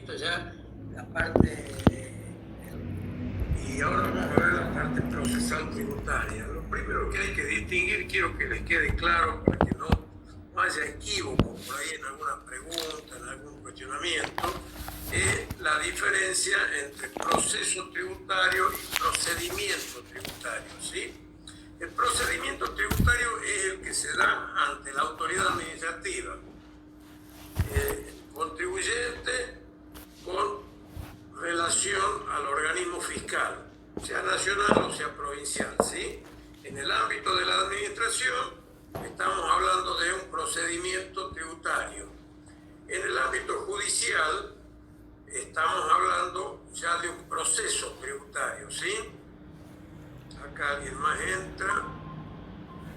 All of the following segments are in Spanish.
visto ya la parte, y ahora vamos a ver la parte procesal tributaria. Lo primero que hay que distinguir, quiero que les quede claro para que no haya equívoco por ahí en alguna pregunta, en algún cuestionamiento, es la diferencia entre proceso tributario y procedimiento tributario, ¿sí? El procedimiento tributario es el que se da ante la autoridad administrativa, contribuyente con relación al organismo fiscal, sea nacional o sea provincial, ¿sí? En el ámbito de la administración estamos hablando de un procedimiento tributario. En el ámbito judicial estamos hablando ya de un proceso tributario, ¿sí? Acá alguien más entra.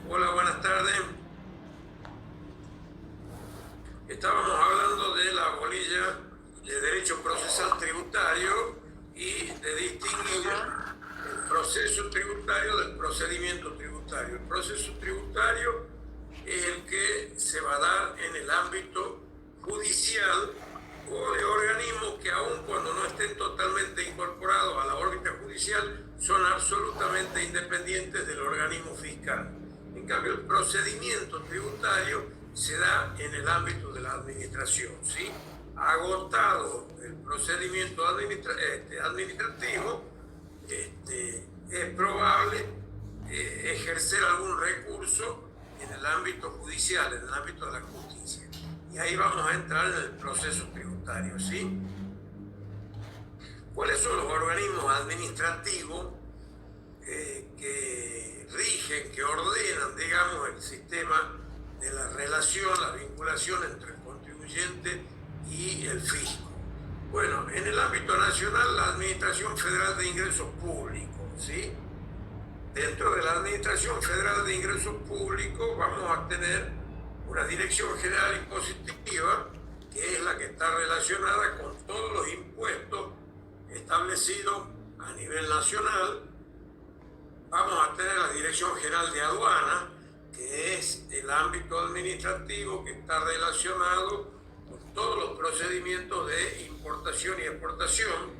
Hola, buenas tardes. Estábamos hablando de la bolilla de derecho procesal tributario y de distinguir el proceso tributario del procedimiento tributario. El proceso tributario es el que se va a dar en el ámbito judicial o de organismos que aun cuando no estén totalmente incorporados a la órbita judicial son absolutamente independientes del organismo fiscal. En cambio, el procedimiento tributario se da en el ámbito de la administración, ¿sí? Agotado el procedimiento administrativo, es probable ejercer algún recurso en el ámbito judicial, en el ámbito de la justicia. Y ahí vamos a entrar en el proceso tributario, ¿sí? ¿Cuáles son los organismos administrativos que rigen, que ordenan, digamos, el sistema de la relación, la vinculación entre el contribuyente y el fisco? Bueno, en el ámbito nacional, la Administración Federal de Ingresos Públicos, ¿sí? Dentro de la Administración Federal de Ingresos Públicos vamos a tener una Dirección General Impositiva, que es la que está relacionada con todos los impuestos establecidos a nivel nacional. Vamos a tener la Dirección General de Aduana, que es el ámbito administrativo que está relacionado con todos los procedimientos de importación y exportación.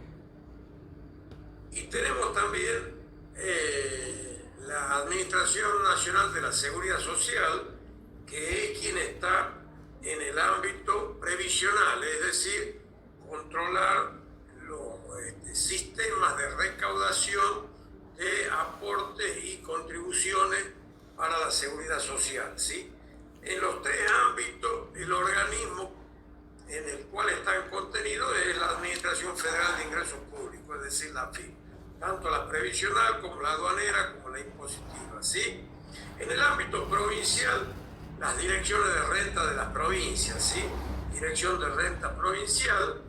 Y tenemos también la Administración Nacional de la Seguridad Social, que es quien está en el ámbito previsional, es decir, controlar los sistemas de recaudación de aportes y contribuciones para la seguridad social, ¿sí? En los tres ámbitos, el organismo en el cual están contenidos es la Administración Federal de Ingresos Públicos, es decir, la AFIP, tanto la previsional como la aduanera como la impositiva, ¿sí? En el ámbito provincial, las direcciones de renta de las provincias, ¿sí? Dirección de renta provincial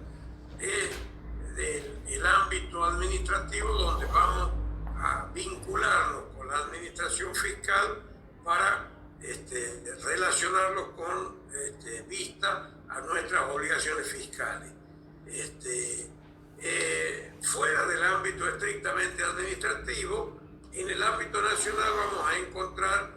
es el ámbito administrativo donde vamos a vincularnos con la administración fiscal para relacionarlos con vista a nuestras obligaciones fiscales. Fuera del ámbito estrictamente administrativo, en el ámbito nacional vamos a encontrar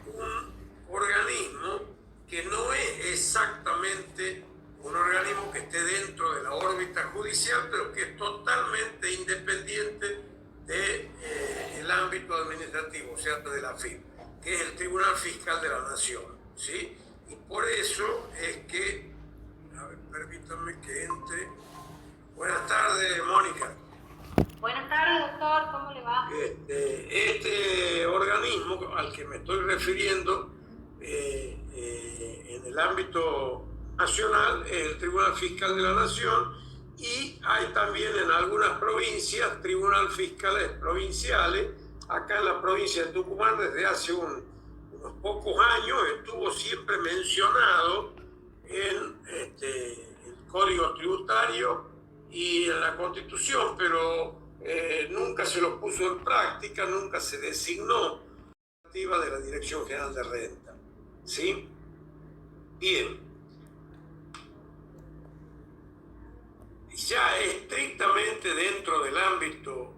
un organismo que no es exactamente un organismo que esté dentro de la órbita judicial, pero que es totalmente independiente del ámbito administrativo, o sea, de la AFIP, que es el Tribunal Fiscal de la Nación, ¿sí? Y por eso es que, a ver, permítanme que entre. Buenas tardes, Mónica. Buenas tardes, doctor, ¿cómo le va? Este organismo al que me estoy refiriendo en el ámbito nacional es el Tribunal Fiscal de la Nación, y hay también en algunas provincias tribunales fiscales provinciales. Acá en la provincia de Tucumán desde hace unos pocos años estuvo siempre mencionado en el Código Tributario y en la Constitución, pero nunca se lo puso en práctica, nunca se designó de la Dirección General de Renta, ¿sí? Bien. Ya estrictamente dentro del ámbito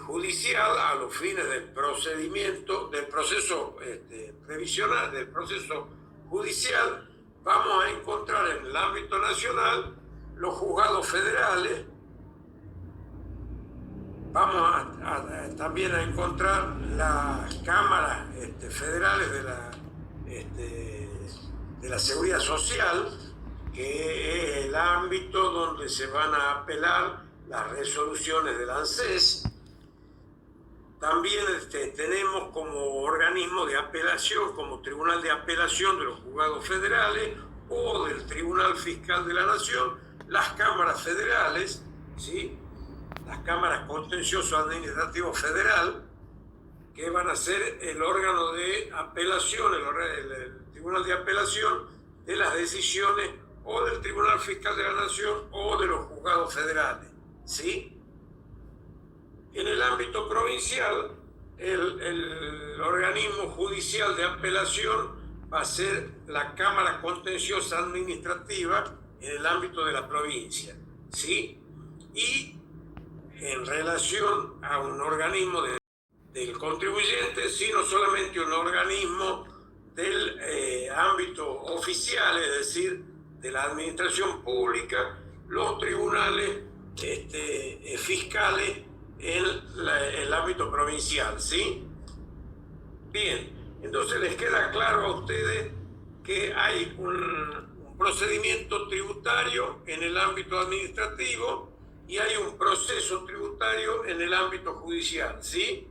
judicial, a los fines del procedimiento, del proceso previsional, del proceso judicial, vamos a encontrar en el ámbito nacional los juzgados federales. Vamos también a encontrar las cámaras federales de la seguridad social, que es el ámbito donde se van a apelar las resoluciones del ANSES. También tenemos como organismo de apelación, como Tribunal de Apelación de los Juzgados Federales o del Tribunal Fiscal de la Nación, las cámaras federales, ¿sí? Las cámaras contencioso administrativo federal, que van a ser el órgano de apelación, el Tribunal de Apelación de las decisiones o del Tribunal Fiscal de la Nación o de los juzgados federales, ¿sí? En el ámbito provincial, el organismo judicial de apelación va a ser la Cámara Contenciosa Administrativa en el ámbito de la provincia, ¿sí? Y en relación a un organismo del contribuyente, sino solamente un organismo del ámbito oficial, es decir, de la administración pública, los tribunales fiscales en el ámbito provincial, ¿sí? Bien, entonces les queda claro a ustedes que hay un procedimiento tributario en el ámbito administrativo y hay un proceso tributario en el ámbito judicial, ¿sí?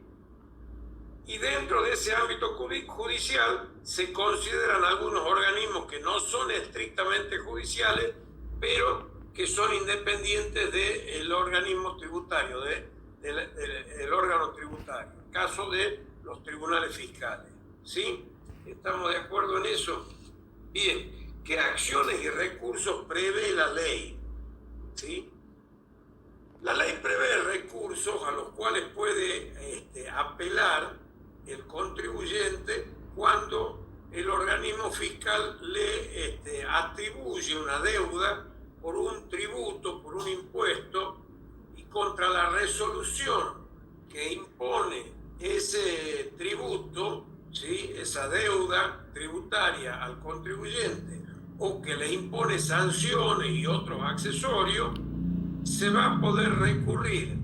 Y dentro de ese ámbito judicial se consideran algunos organismos que no son estrictamente judiciales, pero que son independientes del organismo tributario, del órgano tributario, en caso de los tribunales fiscales, ¿sí? ¿Estamos de acuerdo en eso? Bien, que acciones y recursos prevé la ley, ¿sí? La ley prevé recursos a los cuales puede apelar el contribuyente cuando el organismo fiscal le atribuye una deuda por un tributo, por un impuesto, y contra la resolución que impone ese tributo, ¿sí? Esa deuda tributaria al contribuyente, o que le impone sanciones y otros accesorios, se va a poder recurrir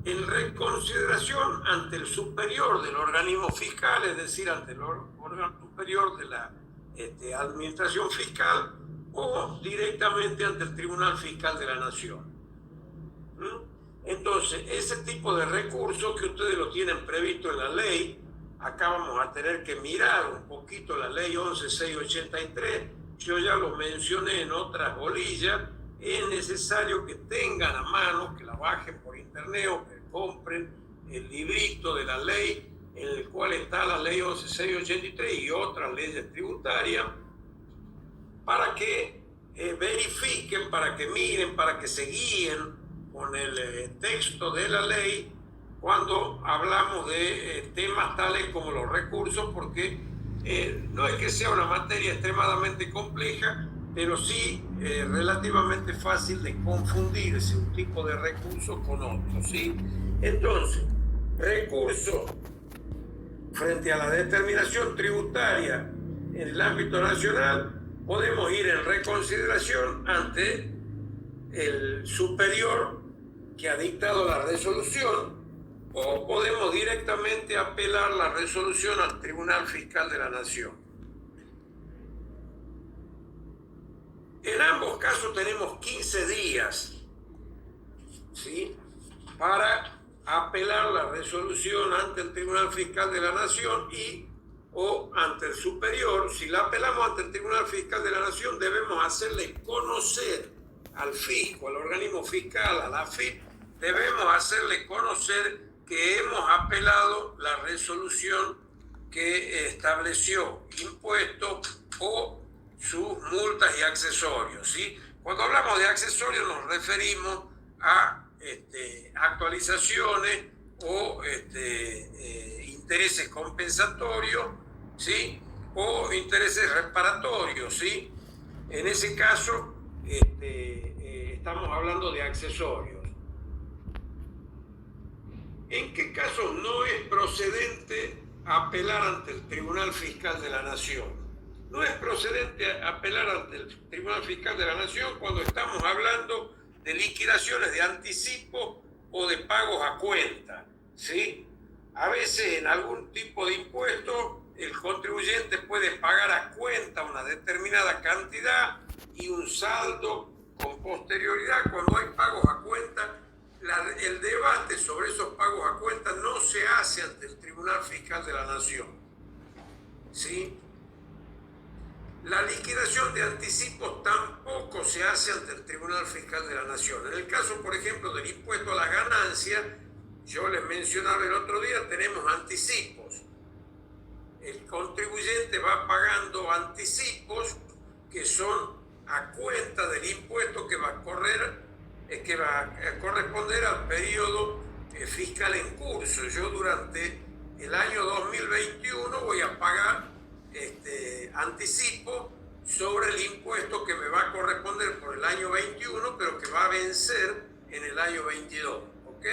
en reconsideración ante el superior del organismo fiscal, es decir, ante el órgano superior de la administración fiscal, o directamente ante el Tribunal Fiscal de la Nación. Entonces, ese tipo de recursos que ustedes lo tienen previsto en la ley, acá vamos a tener que mirar un poquito la ley 11683, yo ya lo mencioné en otras bolillas. Es necesario que tengan a mano, que la bajen por internet o que compren el librito de la ley en el cual está la ley 11683 y otras leyes tributarias, para que verifiquen, para que miren, para que se guíen con el texto de la ley cuando hablamos de temas tales como los recursos, porque no es que sea una materia extremadamente compleja, pero sí relativamente fácil de confundirse un tipo de recurso con otro, ¿sí? Entonces, recurso frente a la determinación tributaria en el ámbito nacional, podemos ir en reconsideración ante el superior que ha dictado la resolución, o podemos directamente apelar la resolución al Tribunal Fiscal de la Nación. En ambos casos tenemos 15 días, ¿sí?, para apelar la resolución ante el Tribunal Fiscal de la Nación o ante el superior. Si la apelamos ante el Tribunal Fiscal de la Nación, debemos hacerle conocer al fisco, al organismo fiscal, a la AFIP, debemos hacerle conocer que hemos apelado la resolución que estableció impuestos o sus multas y accesorios, ¿sí? Cuando hablamos de accesorios nos referimos a actualizaciones o intereses compensatorios, ¿sí?, o intereses reparatorios, ¿sí? En ese caso estamos hablando de accesorios. ¿En qué caso no es procedente apelar ante el Tribunal Fiscal de la Nación? No es procedente apelar ante el Tribunal Fiscal de la Nación cuando estamos hablando de liquidaciones de anticipo o de pagos a cuenta, ¿sí? A veces en algún tipo de impuesto el contribuyente puede pagar a cuenta una determinada cantidad y un saldo con posterioridad. Cuando hay pagos a cuenta, el debate sobre esos pagos a cuenta no se hace ante el Tribunal Fiscal de la Nación, ¿sí? La liquidación de anticipos tampoco se hace ante el Tribunal Fiscal de la Nación. En el caso, por ejemplo, del impuesto a las ganancias, yo les mencionaba el otro día, tenemos anticipos. El contribuyente va pagando anticipos que son a cuenta del impuesto que va a corresponder al periodo fiscal en curso. Yo durante el año 2021 voy a pagar anticipo sobre el impuesto que me va a corresponder por el año 21, pero que va a vencer en el año 22, ¿ok?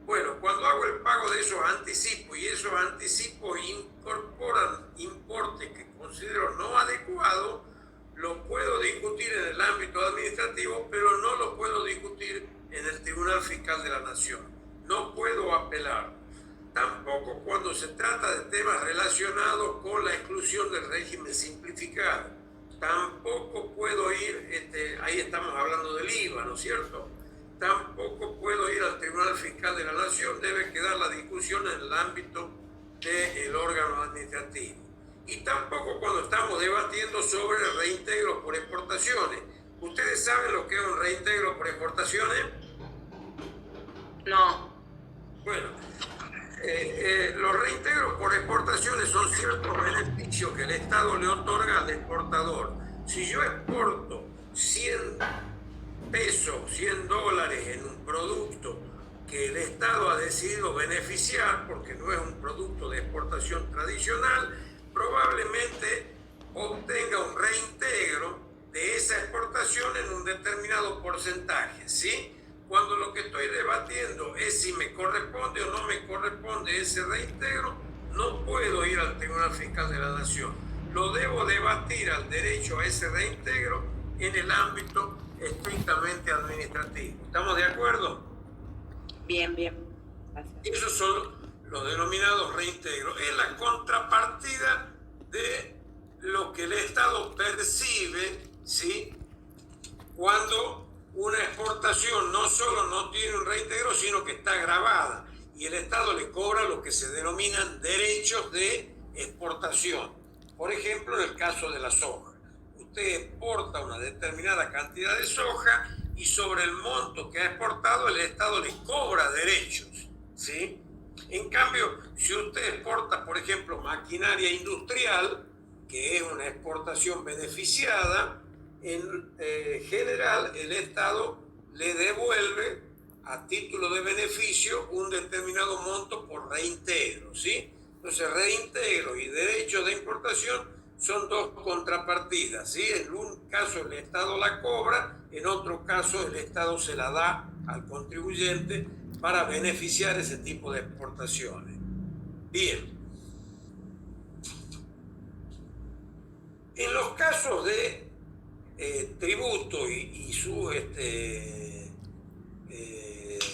Bueno, cuando hago el pago de esos anticipos y esos anticipos incorporan importes que considero no adecuados, lo puedo discutir en el ámbito administrativo, pero no lo puedo discutir en el Tribunal Fiscal de la Nación. No puedo apelar. Tampoco cuando se trata de temas relacionados con la exclusión del régimen simplificado. Tampoco puedo ir, ahí estamos hablando del IVA, ¿no es cierto? Tampoco puedo ir al Tribunal Fiscal de la Nación, debe quedar la discusión en el ámbito del órgano administrativo. Y tampoco cuando estamos debatiendo sobre el reintegro por exportaciones. ¿Ustedes saben lo que es un reintegro por exportaciones? No. Bueno, los reintegros por exportaciones son ciertos beneficios que el Estado le otorga al exportador. Si yo exporto 100 pesos, 100 dólares en un producto que el Estado ha decidido beneficiar porque no es un producto de exportación tradicional, probablemente obtenga un reintegro de esa exportación en un determinado porcentaje, ¿sí? Cuando lo que estoy debatiendo es si me corresponde o no me corresponde ese reintegro, no puedo ir al Tribunal Fiscal de la Nación. Lo debo debatir al derecho a ese reintegro en el ámbito estrictamente administrativo. ¿Estamos de acuerdo? Bien, bien. Gracias. Esos son los denominados reintegros. Es la contrapartida de lo que el Estado percibe, ¿sí? Cuando una exportación no solo no tiene un reintegro, sino que está gravada y el Estado le cobra lo que se denominan derechos de exportación. Por ejemplo, en el caso de la soja. Usted exporta una determinada cantidad de soja y sobre el monto que ha exportado el Estado le cobra derechos, ¿sí? En cambio, si usted exporta, por ejemplo, maquinaria industrial, que es una exportación beneficiada, en general el Estado le devuelve a título de beneficio un determinado monto por reintegro, ¿sí? Entonces reintegro y derecho de importación son dos contrapartidas, ¿sí? En un caso el Estado la cobra, en otro caso el Estado se la da al contribuyente para beneficiar ese tipo de exportaciones. Bien. En los casos de tributo y sus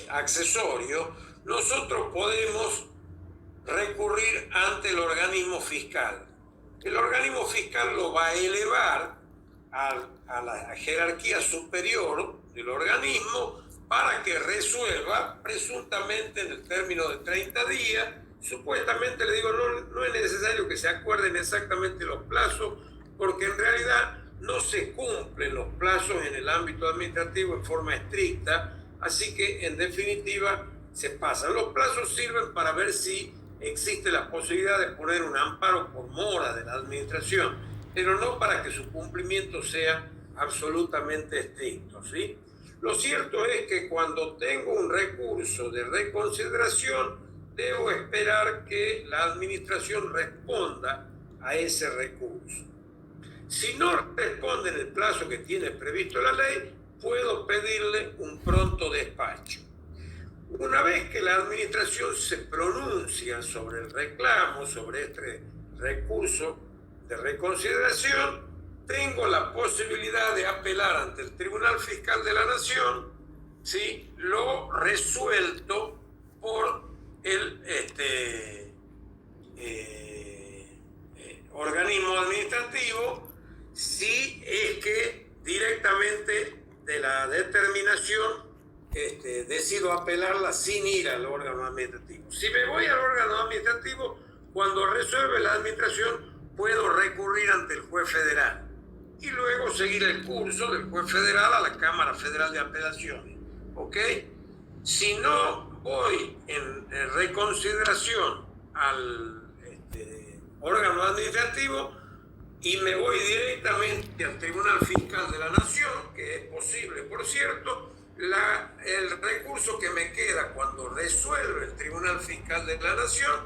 accesorios, nosotros podemos recurrir ante el organismo fiscal. El organismo fiscal lo va a elevar a la jerarquía superior del organismo para que resuelva presuntamente en el término de 30 días. Supuestamente, le digo, no es necesario que se acuerden exactamente los plazos, porque en realidad no se cumplen los plazos en el ámbito administrativo en forma estricta, así que en definitiva se pasan. Los plazos sirven para ver si existe la posibilidad de poner un amparo por mora de la administración, pero no para que su cumplimiento sea absolutamente estricto, ¿sí? Lo cierto es que cuando tengo un recurso de reconsideración, debo esperar que la administración responda a ese recurso. Si no responde en el plazo que tiene previsto la ley, puedo pedirle un pronto despacho. Una vez que la administración se pronuncia sobre el reclamo, sobre este recurso de reconsideración, tengo la posibilidad de apelar ante el Tribunal Fiscal de la Nación, ¿sí?, lo resuelto por el organismo administrativo, si es que directamente de la determinación decido apelarla sin ir al órgano administrativo. Si me voy al órgano administrativo, cuando resuelve la administración, puedo recurrir ante el juez federal y luego seguir el curso del juez federal a la Cámara Federal de Apelaciones. ¿Ok? Si no voy en reconsideración al órgano administrativo y me voy directamente al Tribunal Fiscal de la Nación, que es posible, por cierto, el recurso que me queda cuando resuelve el Tribunal Fiscal de la Nación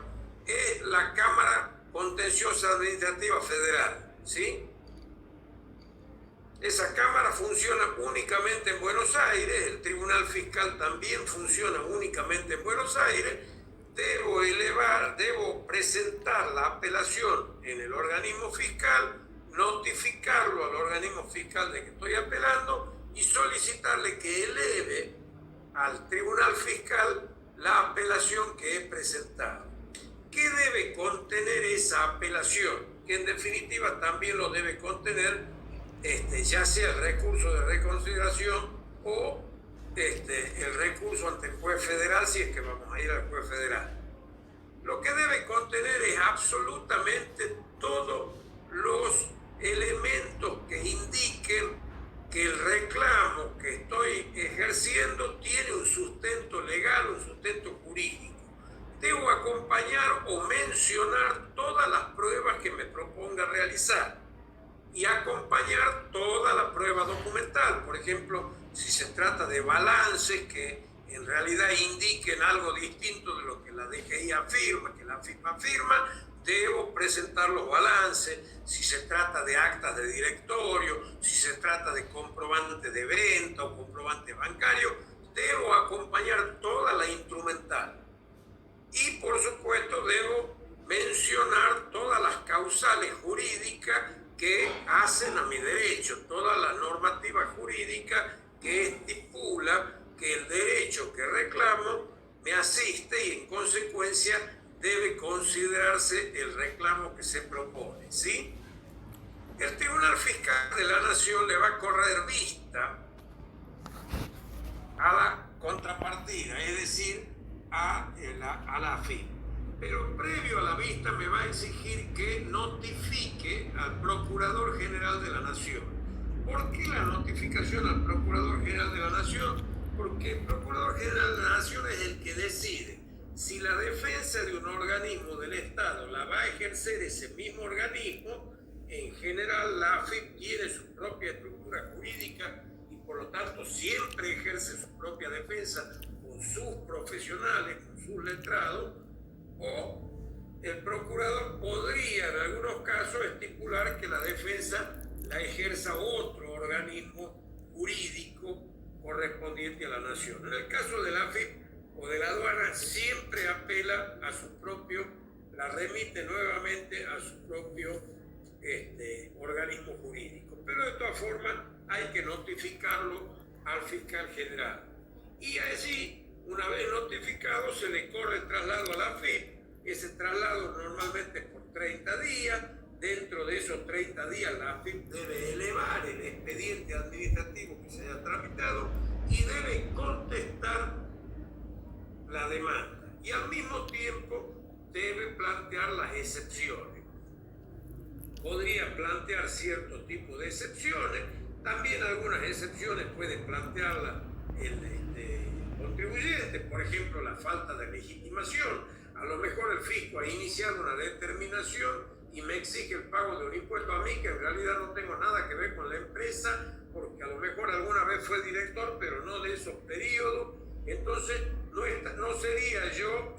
es la Cámara Contenciosa Administrativa Federal, ¿sí? Esa Cámara funciona únicamente en Buenos Aires, el Tribunal Fiscal también funciona únicamente en Buenos Aires. Debo presentar la apelación en el organismo fiscal, notificarlo al organismo fiscal de que estoy apelando y solicitarle que eleve al Tribunal Fiscal la apelación que he presentado. ¿Qué debe contener esa apelación? Que en definitiva también lo debe contener ya sea el recurso de reconsideración o el recurso ante el juez federal, si es que vamos a ir al juez federal. Lo que debe contener es absolutamente todos los elementos que indiquen que el reclamo que estoy ejerciendo tiene un sustento legal, un sustento jurídico. Debo acompañar o mencionar todas las pruebas que me proponga realizar y acompañar toda la prueba documental. Por ejemplo, si se trata de balances que en realidad indiquen algo distinto de lo que la DGI afirma, que la AFIP afirma, debo presentar los balances. Si se trata de actas de directorio, si se trata de comprobantes de venta o comprobantes bancarios, debo acompañar toda la instrumental. Y por supuesto debo mencionar todas las causales jurídicas que hacen a mi derecho, toda la normativa jurídica que estipula que el derecho que reclamo me asiste y en consecuencia debe considerarse el reclamo que se propone, ¿sí? El Tribunal Fiscal de la Nación le va a correr vista a la contrapartida, es decir, a la AFIP. Pero previo a la vista me va a exigir que notifique al Procurador General de la Nación. ¿Por qué la notificación al Procurador General de la Nación? Porque el Procurador General de la Nación es el que decide si la defensa de un organismo del Estado la va a ejercer ese mismo organismo. En general, la AFIP tiene su propia estructura jurídica y por lo tanto siempre ejerce su propia defensa con sus profesionales, con sus letrados, o el procurador podría en algunos casos estipular que la defensa la ejerza otro organismo jurídico correspondiente a la nación. En el caso de la AFIP o de la aduana siempre apela a su propio, la remite nuevamente a su propio organismo jurídico. Pero de todas formas hay que notificarlo al fiscal general. Y allí, una vez notificado, se le corre el traslado a la AFIP. Ese traslado normalmente es por 30 días. Dentro de esos 30 días la AFIP debe elevar el expediente administrativo que se haya tramitado y debe contestar la demanda. Y al mismo tiempo debe plantear las excepciones. Podría plantear cierto tipo de excepciones. También algunas excepciones puede plantearlas el contribuyente, por ejemplo, la falta de legitimación. A lo mejor el fisco ha iniciado una determinación y me exige el pago de un impuesto a mí que en realidad no tengo nada que ver con la empresa, porque a lo mejor alguna vez fue director, pero no de esos periodos. Entonces no sería yo,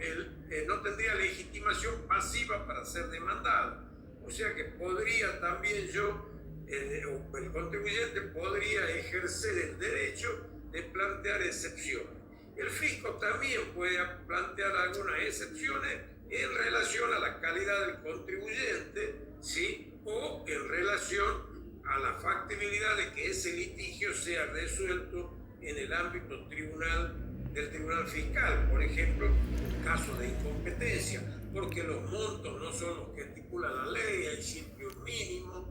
no tendría legitimación pasiva para ser demandado. O sea que podría también yo, el contribuyente podría ejercer el derecho de plantear excepciones. El fisco también puede plantear algunas excepciones en relación a la calidad del contribuyente, ¿sí? o en relación a la factibilidad de que ese litigio sea resuelto en el ámbito del tribunal fiscal, por ejemplo, en caso de incompetencia, porque los montos no son los que estipula la ley, hay siempre un mínimo,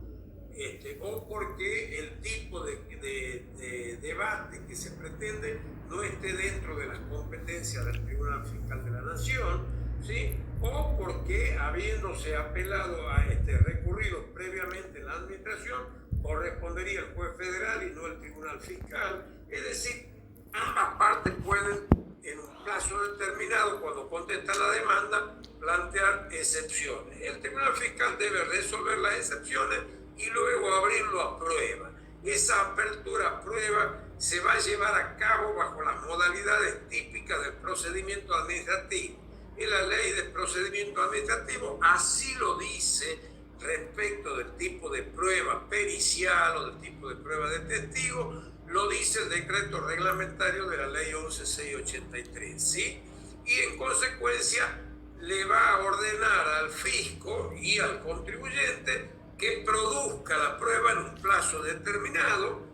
o porque el tipo de debate que se pretende no esté dentro de las competencias del Tribunal Fiscal de la Nación, ¿sí? O porque, habiéndose apelado a recurrido previamente en la administración, correspondería el juez federal y no el Tribunal Fiscal. Es decir, ambas partes pueden, en un plazo determinado, cuando contestan la demanda, plantear excepciones. El Tribunal Fiscal debe resolver las excepciones y luego abrirlo a prueba. Esa apertura a prueba se va a llevar a cabo bajo las modalidades típicas del procedimiento administrativo. Y la ley de procedimiento administrativo así lo dice respecto del tipo de prueba pericial o del tipo de prueba de testigo, lo dice el decreto reglamentario de la ley 11.683, ¿sí? Y en consecuencia le va a ordenar al fisco y al contribuyente que produzca la prueba en un plazo determinado.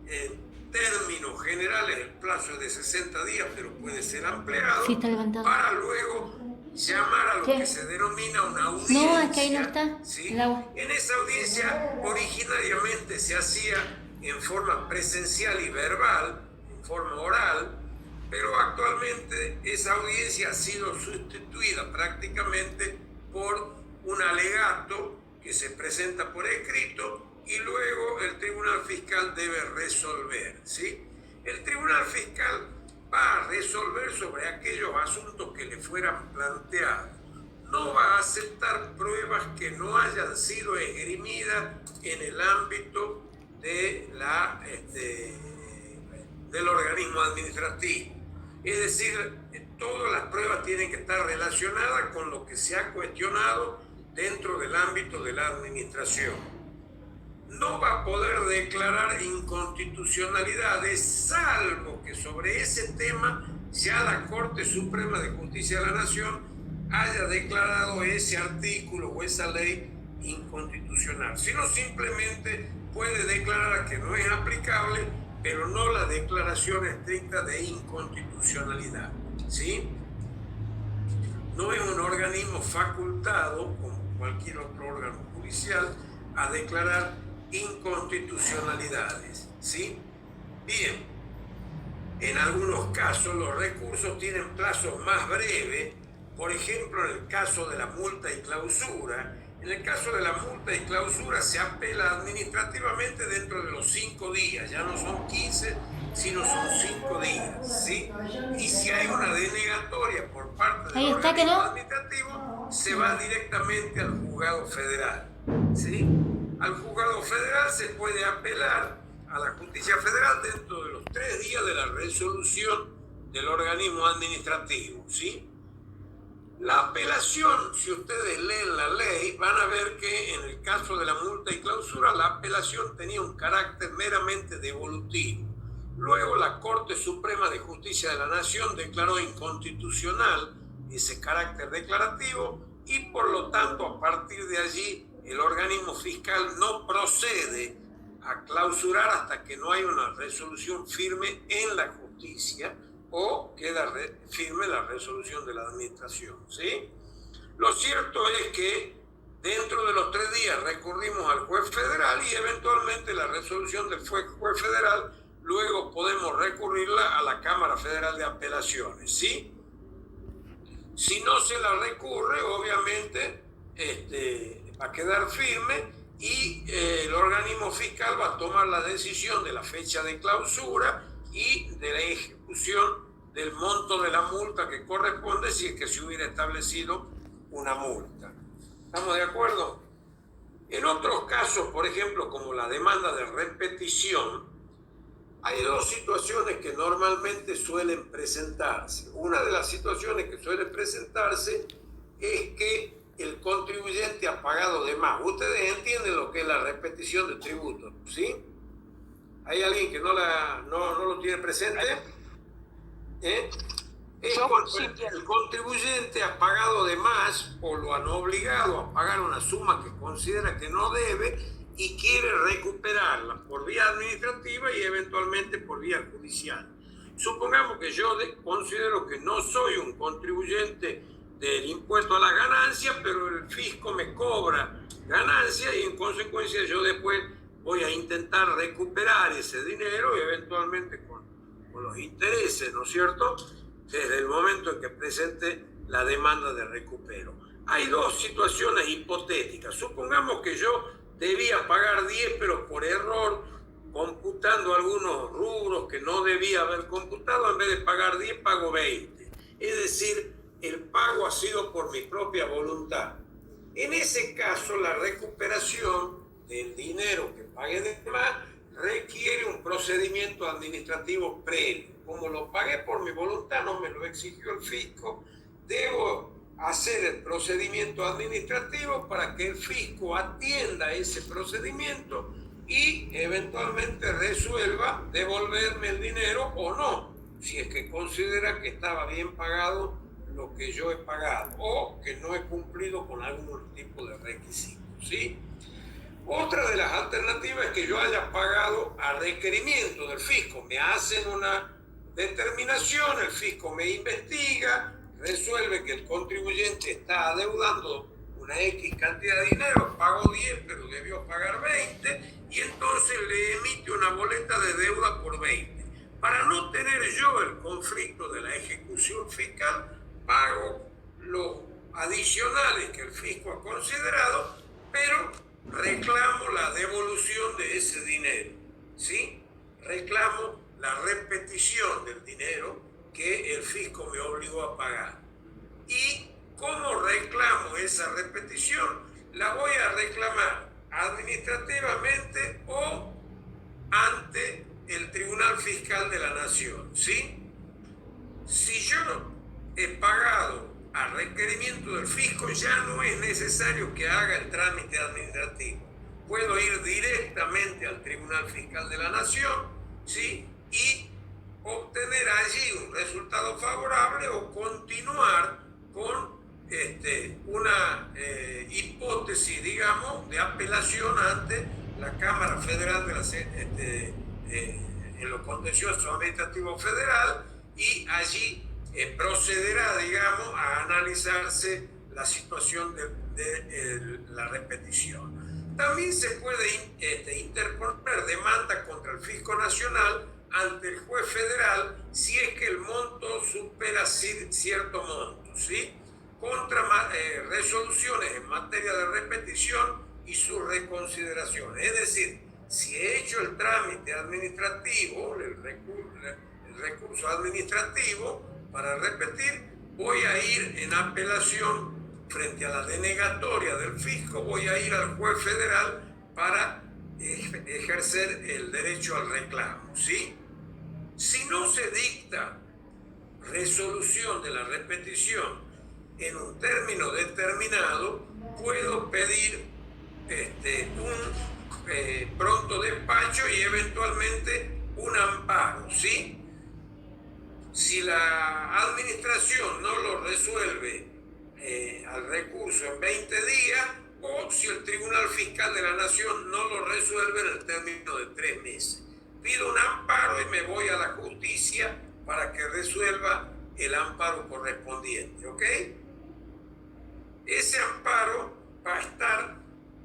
En términos generales el plazo es de 60 días, pero puede ser ampliado, Sí, está levantado. para luego llamar a lo ¿Qué? que se denomina una audiencia. No, es que ahí no está, ¿sí? el agua. En esa audiencia originariamente se hacía en forma presencial y verbal, en forma oral, pero actualmente esa audiencia ha sido sustituida prácticamente por un alegato que se presenta por escrito y luego el Tribunal Fiscal debe resolver, ¿sí? El Tribunal Fiscal va a resolver sobre aquellos asuntos que le fueran planteados. No va a aceptar pruebas que no hayan sido esgrimidas en el ámbito del organismo administrativo. Es decir, todas las pruebas tienen que estar relacionadas con lo que se ha cuestionado dentro del ámbito de la administración. No va a poder declarar inconstitucionalidades, salvo que sobre ese tema ya la Corte Suprema de Justicia de la Nación haya declarado ese artículo o esa ley inconstitucional. Si no, simplemente puede declarar que no es aplicable, pero no la declaración estricta de inconstitucionalidad, ¿sí? No es un organismo facultado, como cualquier otro órgano judicial, a declarar inconstitucionalidades, ¿sí? Bien, en algunos casos los recursos tienen plazos más breves, por ejemplo en el caso de la multa y clausura. En el caso de la multa y clausura se apela administrativamente dentro de los 5 días, ya no son 15, sino son 5 días, ¿sí? Y si hay una denegatoria por parte del organismo administrativo, se va directamente al juzgado federal, ¿sí? Al juzgado federal se puede apelar a la justicia federal dentro de los 3 días de la resolución del organismo administrativo, ¿sí? La apelación, si ustedes leen la ley, van a ver que en el caso de la multa y clausura, la apelación tenía un carácter meramente devolutivo. Luego la Corte Suprema de Justicia de la Nación declaró inconstitucional ese carácter declarativo y por lo tanto a partir de allí el organismo fiscal no procede a clausurar hasta que no haya una resolución firme en la justicia o queda firme la resolución de la administración, ¿sí? Lo cierto es que dentro de los 3 días recurrimos al juez federal y eventualmente la resolución del juez federal luego podemos recurrirla a la Cámara Federal de Apelaciones, ¿sí? Si no se la recurre, obviamente va a quedar firme y el organismo fiscal va a tomar la decisión de la fecha de clausura y de la ejecución del monto de la multa que corresponde si es que se hubiera establecido una multa. ¿Estamos de acuerdo? En otros casos, por ejemplo, como la demanda de repetición, hay 2 situaciones que normalmente suelen presentarse. Una de las situaciones que suele presentarse es que el contribuyente ha pagado de más. Ustedes entienden lo que es la repetición de tributos, ¿sí? ¿Hay alguien que no lo tiene presente? Es Yo cuando sí el contribuyente ha pagado de más o lo han obligado a pagar una suma que considera que no debe y quiere recuperarla por vía administrativa y eventualmente por vía judicial. Supongamos que yo considero que no soy un contribuyente del impuesto a la ganancia, pero el fisco me cobra ganancia y en consecuencia yo después voy a intentar recuperar ese dinero y eventualmente con los intereses, ¿no es cierto?, desde el momento en que presente la demanda de recupero. Hay dos situaciones hipotéticas. Supongamos que yo debía pagar 10, pero por error, computando algunos rubros que no debía haber computado, en vez de pagar 10, pago 20. Es decir, el pago ha sido por mi propia voluntad. En ese caso, la recuperación del dinero que pagué de más requiere un procedimiento administrativo previo. Como lo pagué por mi voluntad, no me lo exigió el fisco, debo hacer el procedimiento administrativo para que el fisco atienda ese procedimiento y eventualmente resuelva devolverme el dinero o no, si es que considera que estaba bien pagado lo que yo he pagado o que no he cumplido con algún tipo de requisito, ¿sí? Otra de las alternativas es que yo haya pagado a requerimiento del fisco. Me hacen una determinación, el fisco me investiga, resuelve que el contribuyente está adeudando una X cantidad de dinero, pagó 10 pero debió pagar 20 y entonces le emite una boleta de deuda por 20. Para no tener yo el conflicto de la ejecución fiscal, pago los adicionales que el fisco ha considerado, pero reclamo la devolución de ese dinero, ¿sí? Reclamo la repetición del dinero que el fisco me obligó a pagar. ¿Y cómo reclamo esa repetición? La voy a reclamar administrativamente o ante el Tribunal Fiscal de la Nación, ¿sí? Si yo he pagado a requerimiento del fisco, ya no es necesario que haga el trámite administrativo. Puedo ir directamente al Tribunal Fiscal de la Nación, ¿sí?, y obtener allí un resultado favorable o continuar con una hipótesis, digamos, de apelación ante la Cámara Federal de en los contenciosos administrativos federal y allí procederá, digamos, a analizarse la situación de la repetición. También se puede interponer demanda contra el Fisco Nacional ante el juez federal si es que el monto supera cierto monto, ¿sí?, contra resoluciones en materia de repetición y su reconsideración. Es decir, si he hecho el trámite administrativo, el recurso administrativo para repetir, voy a ir en apelación frente a la denegatoria del fisco, voy a ir al juez federal para ejercer el derecho al reclamo, ¿sí? Si no se dicta resolución de la repetición en un término determinado, puedo pedir un pronto despacho y eventualmente un amparo, ¿sí? Si la administración no lo resuelve al recurso en 20 días o si el Tribunal Fiscal de la Nación no lo resuelve en el término de 3 meses. Pido un amparo y me voy a la justicia para que resuelva el amparo correspondiente, ¿ok? Ese amparo va a estar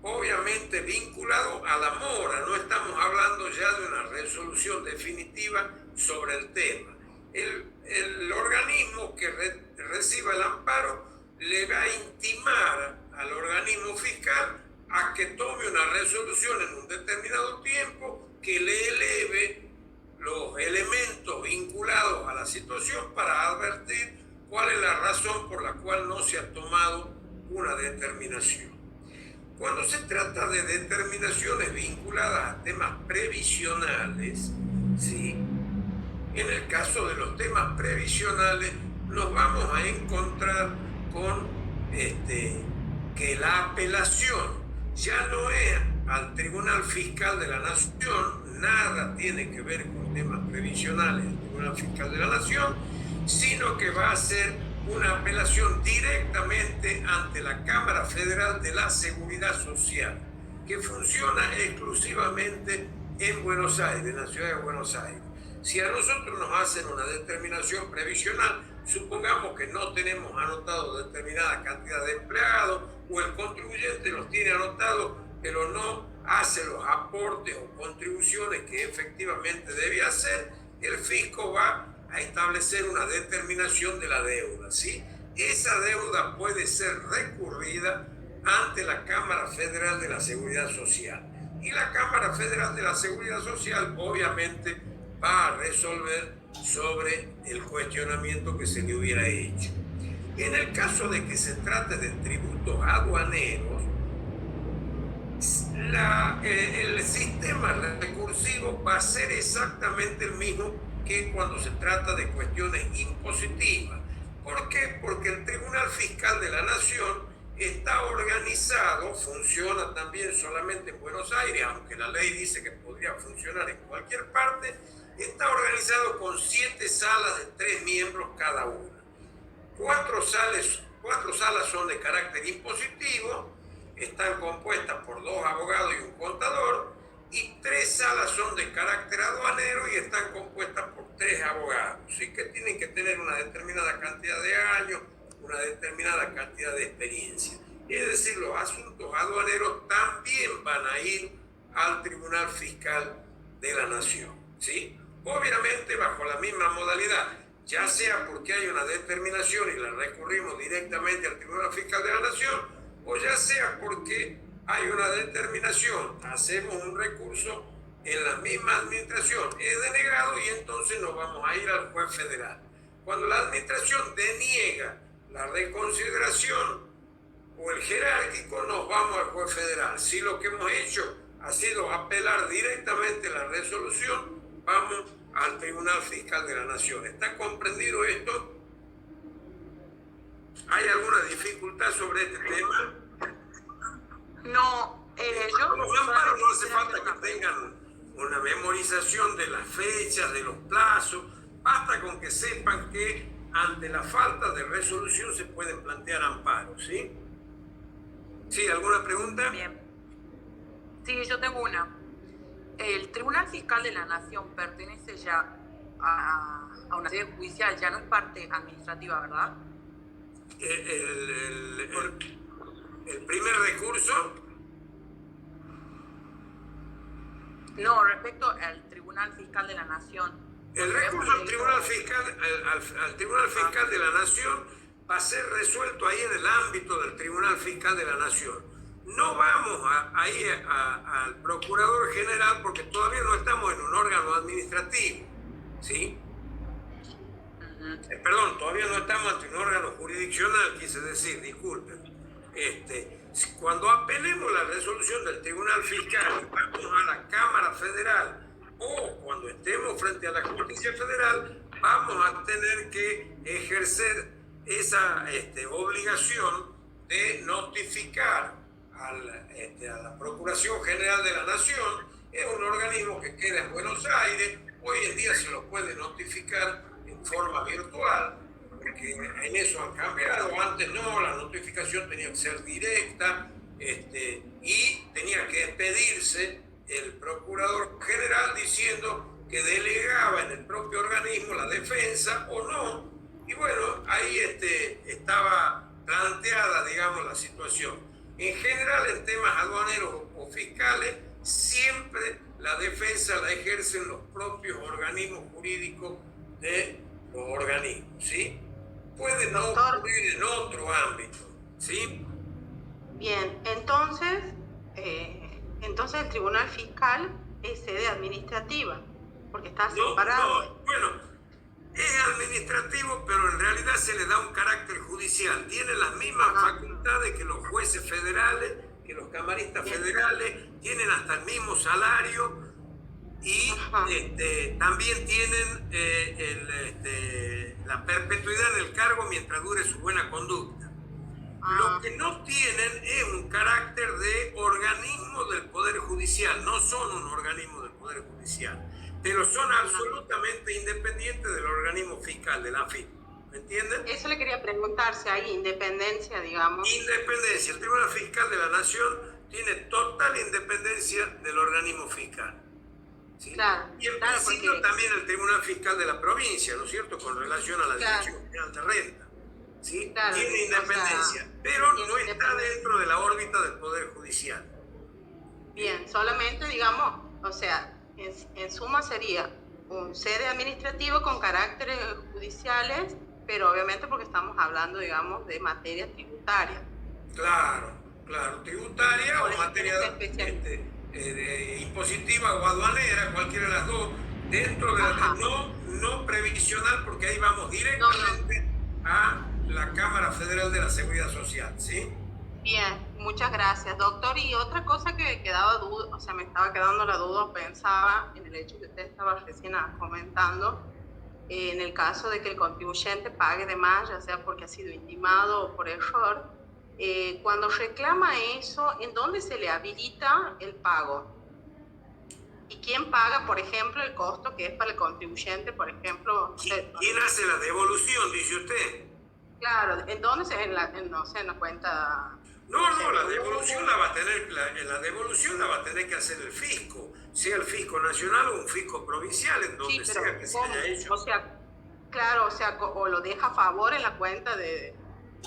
obviamente vinculado a la mora, no estamos hablando ya de una resolución definitiva sobre el tema. El organismo que reciba el amparo le va a intimar al organismo fiscal a que tome una resolución en un determinado tiempo que le eleve los elementos vinculados a la situación para advertir cuál es la razón por la cual no se ha tomado una determinación. Cuando se trata de determinaciones vinculadas a temas previsionales, ¿sí?, en el caso de los temas previsionales nos vamos a encontrar con que la apelación ya no es al Tribunal Fiscal de la Nación, nada tiene que ver con temas previsionales del Tribunal Fiscal de la Nación, sino que va a hacer una apelación directamente ante la Cámara Federal de la Seguridad Social, que funciona exclusivamente en Buenos Aires, en la ciudad de Buenos Aires. Si a nosotros nos hacen una determinación previsional, supongamos que no tenemos anotado determinada cantidad de empleados o el contribuyente los tiene anotados, pero no hace los aportes o contribuciones que efectivamente debe hacer, el fisco va a establecer una determinación de la deuda, ¿sí? Esa deuda puede ser recurrida ante la Cámara Federal de la Seguridad Social. Y la Cámara Federal de la Seguridad Social obviamente va a resolver sobre el cuestionamiento que se le hubiera hecho. En el caso de que se trate de tributos aduaneros, el sistema recursivo va a ser exactamente el mismo que cuando se trata de cuestiones impositivas. ¿Por qué? Porque el Tribunal Fiscal de la Nación está organizado, funciona también solamente en Buenos Aires, aunque la ley dice que podría funcionar en cualquier parte, está organizado con 7 salas de 3 miembros cada una. 4 salas son de carácter impositivo, están compuestas por 2 abogados y un contador, y 3 salas son de carácter aduanero y están compuestas por 3 abogados, ¿sí? Que tienen que tener una determinada cantidad de años, una determinada cantidad de experiencia. Es decir, los asuntos aduaneros también van a ir al Tribunal Fiscal de la Nación, ¿sí? Obviamente bajo la misma modalidad, ya sea porque hay una determinación y la recurrimos directamente al Tribunal Fiscal de la Nación, o ya sea porque hay una determinación, hacemos un recurso en la misma administración, es denegado y entonces nos vamos a ir al juez federal. Cuando la administración deniega la reconsideración o el jerárquico, nos vamos al juez federal. Si lo que hemos hecho ha sido apelar directamente la resolución, vamos al Tribunal Fiscal de la Nación. ¿Está comprendido esto? ¿Hay alguna dificultad sobre este tema? No, yo... Los amparos no hace falta que tengan una memorización de las fechas, de los plazos, basta con que sepan que ante la falta de resolución se pueden plantear amparos, ¿sí? ¿Sí? ¿Alguna pregunta? Bien. Sí, yo tengo una. El Tribunal Fiscal de la Nación pertenece ya a una sede judicial, ya no es parte administrativa, ¿verdad? El primer recurso. No, respecto al Tribunal Fiscal de la Nación. El recurso al Tribunal Fiscal, al Tribunal Fiscal de la Nación va a ser resuelto ahí en el ámbito del Tribunal Fiscal de la Nación. No vamos ahí al Procurador General porque todavía no estamos en un órgano administrativo, ¿sí? Perdón, todavía no estamos ante un órgano jurisdiccional, quise decir, disculpen. Cuando apelemos la resolución del Tribunal Fiscal, vamos a la Cámara Federal o cuando estemos frente a la Justicia Federal, vamos a tener que ejercer esa obligación de notificar a la Procuración General de la Nación. Es un organismo que queda en Buenos Aires, hoy en día se lo puede notificar en forma virtual, porque en eso han cambiado. Antes no, la notificación tenía que ser directa y tenía que expedirse el Procurador General diciendo que delegaba en el propio organismo la defensa o no. Y bueno, ahí estaba planteada, digamos, la situación. En general, en temas aduaneros o fiscales, siempre la defensa la ejercen los propios organismos jurídicos de los organismos, ¿sí? Puede no ocurrir en otro ámbito, ¿sí? Bien, entonces el Tribunal Fiscal es sede administrativa, porque está separado. No, bueno, es administrativo, pero en realidad se le da un carácter judicial. Tiene las mismas facultades que los jueces federales, que los camaristas federales, tienen hasta el mismo salario y también tienen la perpetuidad en el cargo mientras dure su buena conducta. Lo que no tienen es un carácter de organismo del Poder Judicial, no son un organismo del Poder Judicial, pero son absolutamente independientes del organismo fiscal, de la AFIP. ¿Me entienden? Eso le quería preguntar, si hay independencia, digamos. Independencia. El Tribunal Fiscal de la Nación tiene total independencia del organismo fiscal. ¿Sí? Claro, Y en claro, principio porque... también el Tribunal Fiscal de la provincia, ¿no es cierto?, con relación a la Claro. Dirección General de Renta. ¿Sí? Claro, Tiene independencia, o sea, pero tiene no está independencia. dentro de la órbita del Poder Judicial. Bien, solamente, digamos, o sea, en suma sería un sede administrativo con caracteres judiciales, pero obviamente porque estamos hablando, digamos, de materia tributaria. Claro, claro, tributaria Por o eso materia tiene que ser de impositiva o aduanera, cualquiera de las dos, dentro de no previsional, porque ahí vamos directamente a la Cámara Federal de la Seguridad Social, ¿sí? Bien, muchas gracias, doctor. Y otra cosa que me quedaba duda, o sea, me estaba quedando la duda, pensaba en el hecho que usted estaba recién comentando, en el caso de que el contribuyente pague de más, ya sea porque ha sido intimado o por error, cuando reclama eso, ¿en dónde se le habilita el pago? ¿Y quién paga, por ejemplo, el costo que es para el contribuyente, por ejemplo? ¿Quién hace la devolución, dice usted? Claro, ¿en dónde se, no sé, en la cuenta? No, la devolución la va a tener, la devolución la va a tener que hacer el fisco, sea el fisco nacional o un fisco provincial, en donde Sí, pero sea que se ¿cómo? haya hecho. O sea, claro, o sea, o lo deja a favor en la cuenta de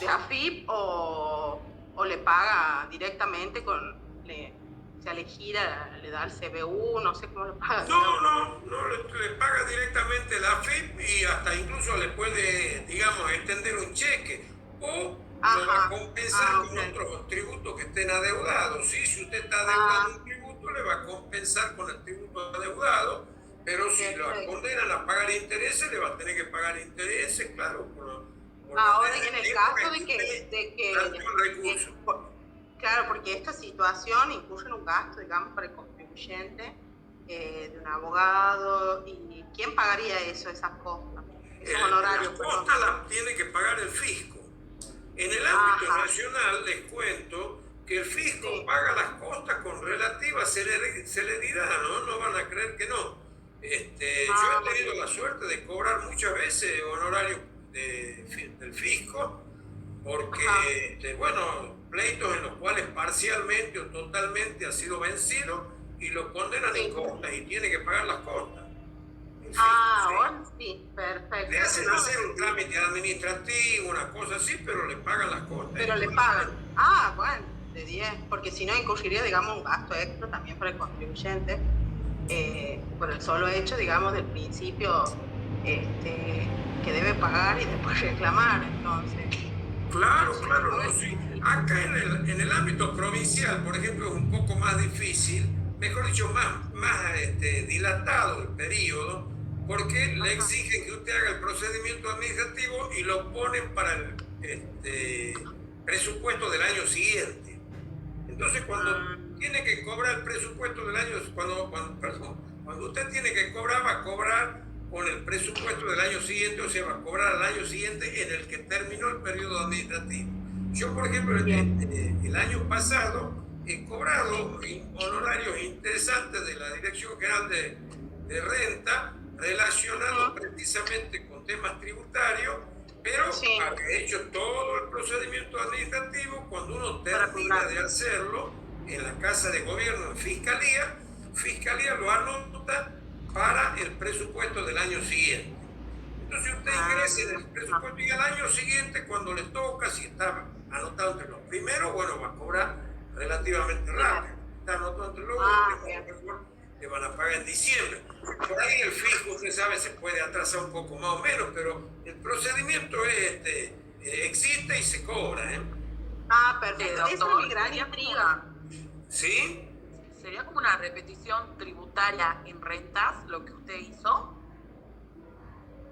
AFIP o le paga directamente o sea, le gira, le da el CBU, no sé cómo le paga. No, le paga directamente la AFIP y hasta incluso le puede, digamos, extender un cheque o lo va a compensar con otros tributos que estén adeudados. ¿Sí? Si usted está adeudando un tributo, le va a compensar con el tributo adeudado, pero si lo condenan a pagar intereses, le va a tener que pagar intereses, claro. Ahora, en el caso de que el recurso. Claro, porque esta situación incurre en un gasto, digamos, para el contribuyente, de un abogado, y ¿quién pagaría eso, esas costas? Esos honorarios, las costas las tiene que pagar el fisco. En el ámbito nacional les cuento que el fisco paga las costas con relativa celeridad, ¿no? No van a creer que no. Yo he tenido la suerte de cobrar muchas veces honorarios del fisco, porque, bueno, pleitos en los cuales parcialmente o totalmente ha sido vencido y lo condenan en costas y tiene que pagar las costas. Bueno, sí, perfecto. Le hacen hacer un trámite administrativo, una cosa así, pero le pagan las costas. Pero le pagan. Bueno, de 10, porque si no incurriría, digamos, un gasto extra también para el contribuyente, por el solo hecho, digamos, del principio que debe pagar y después reclamar, entonces. Claro, no, sí. Acá en el ámbito provincial, por ejemplo, es un poco más difícil, mejor dicho, más dilatado el periodo, porque le exigen que usted haga el procedimiento administrativo y lo ponen para el presupuesto del año siguiente. Entonces, cuando tiene que cobrar el presupuesto del año, cuando usted tiene que cobrar, va a cobrar con el presupuesto del año siguiente, o sea, va a cobrar al año siguiente en el que terminó el periodo administrativo. Yo, por ejemplo, el año pasado he cobrado honorarios interesantes de la Dirección General de Renta relacionados precisamente con temas tributarios, pero he hecho todo el procedimiento administrativo. Cuando uno termina de hacerlo en la Casa de Gobierno, en Fiscalía lo anota para el presupuesto del año siguiente. Entonces usted ingresa en el presupuesto y al año siguiente, cuando le toca, si está anotado entre los primeros, bueno, va a cobrar relativamente rápido. Está anotado entre los últimos, le van a pagar en diciembre. Por ahí el fisco, usted sabe, se puede atrasar un poco más o menos, pero el procedimiento existe y se cobra. Perfecto. Esa es mi gran intriga. ¿Sí? ¿Sería como una repetición tributaria en rentas lo que usted hizo?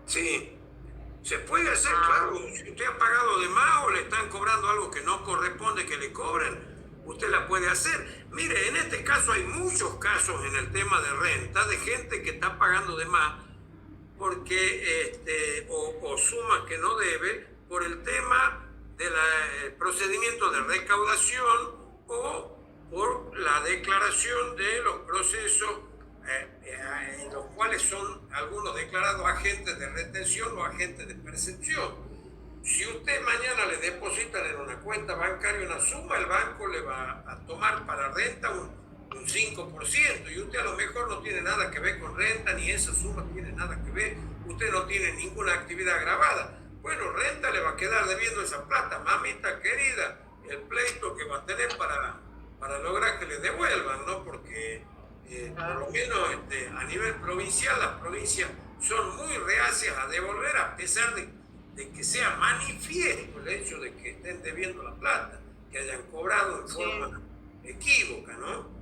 Sí. Se puede hacer, claro. Si usted ha pagado de más o le están cobrando algo que no corresponde que le cobren, usted la puede hacer. Mire, en este caso hay muchos casos en el tema de renta de gente que está pagando de más porque o sumas que no debe por el tema del procedimiento de recaudación o por la declaración de los procesos en los cuales son algunos declarados agentes de retención o agentes de percepción. Si usted mañana le depositan en una cuenta bancaria una suma, el banco le va a tomar para renta un 5%, y usted a lo mejor no tiene nada que ver con renta, ni esa suma tiene nada que ver, usted no tiene ninguna actividad grabada. Bueno, renta le va a quedar debiendo esa plata, mamita querida, el pleito que va a tener para lograr que le devuelvan, ¿no? Porque por lo menos a nivel provincial, las provincias son muy reacias a devolver, a pesar de que sea manifiesto el hecho de que estén debiendo la plata, que hayan cobrado en forma equívoca, ¿no?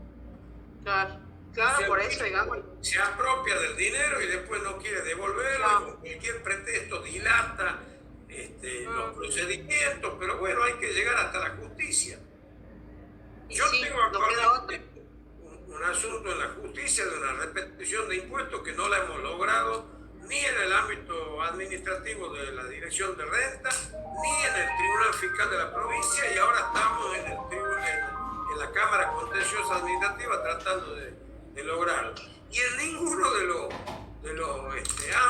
Claro, por eso, digamos. Se apropia del dinero y después no quiere devolverlo, y con cualquier pretexto dilata los procedimientos, pero bueno, hay que llegar hasta la justicia. Yo tengo actualmente un asunto en la justicia de una repetición de impuestos que no la hemos logrado ni en el ámbito administrativo de la Dirección de Renta, ni en el Tribunal Fiscal de la provincia, y ahora estamos en la Cámara Contenciosa Administrativa tratando de lograrlo. Y en ninguno de los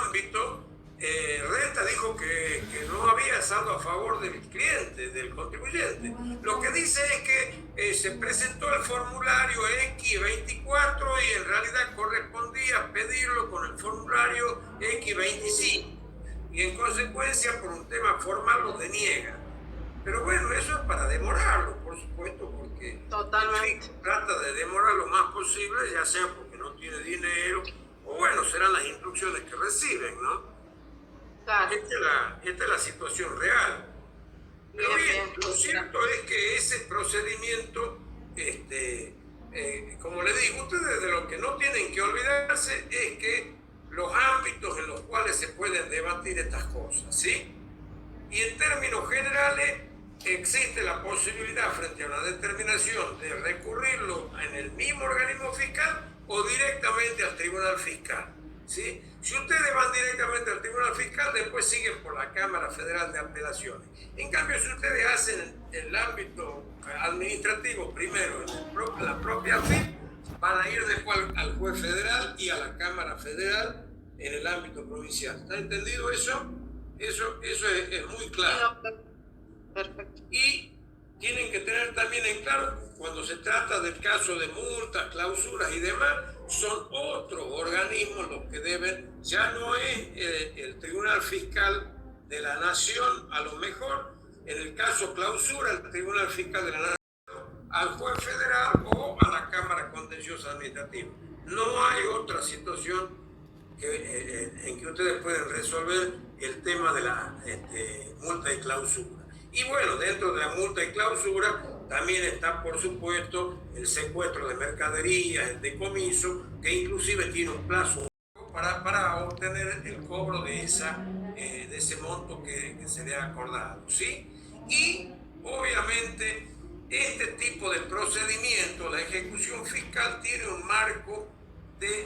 ámbitos, Renta dijo que no había saldo a favor del cliente, del contribuyente. Lo que dice es que se presentó el formulario X24 y en realidad correspondía pedirlo con el formulario X25. Y en consecuencia, por un tema formal, lo deniega. Pero bueno, eso es para demorarlo, por supuesto, porque totalmente trata de demorar lo más posible, ya sea porque no tiene dinero, o bueno, serán las instrucciones que reciben, ¿no? Claro. Esta es la situación real. Pero bien, lo cierto es que ese procedimiento, como le digo, ustedes de lo que no tienen que olvidarse es que los ámbitos en los cuales se pueden debatir estas cosas, ¿sí? Y en términos generales, existe la posibilidad frente a una determinación de recurrirlo en el mismo organismo fiscal o directamente al Tribunal Fiscal, ¿sí? Si ustedes van directamente al Tribunal Fiscal, después siguen por la Cámara Federal de Apelaciones. En cambio, si ustedes hacen el ámbito administrativo primero en la propia FIP, van a ir después al juez federal y a la Cámara Federal en el ámbito provincial. ¿Está entendido eso? Eso es muy claro. Perfecto. Y tienen que tener también en claro, cuando se trata del caso de multas, clausuras y demás, son otros organismos los que deben, ya no es el Tribunal Fiscal de la Nación, a lo mejor, en el caso clausura, el Tribunal Fiscal de la Nación, al juez federal o a la Cámara Contenciosa Administrativa. No hay otra situación en que ustedes pueden resolver el tema de la multa y clausura. Y bueno, dentro de la multa y clausura también está, por supuesto, el secuestro de mercaderías, el decomiso, que inclusive tiene un plazo para obtener el cobro de ese monto que se le ha acordado, ¿sí? Y obviamente este tipo de procedimiento, la ejecución fiscal, tiene un marco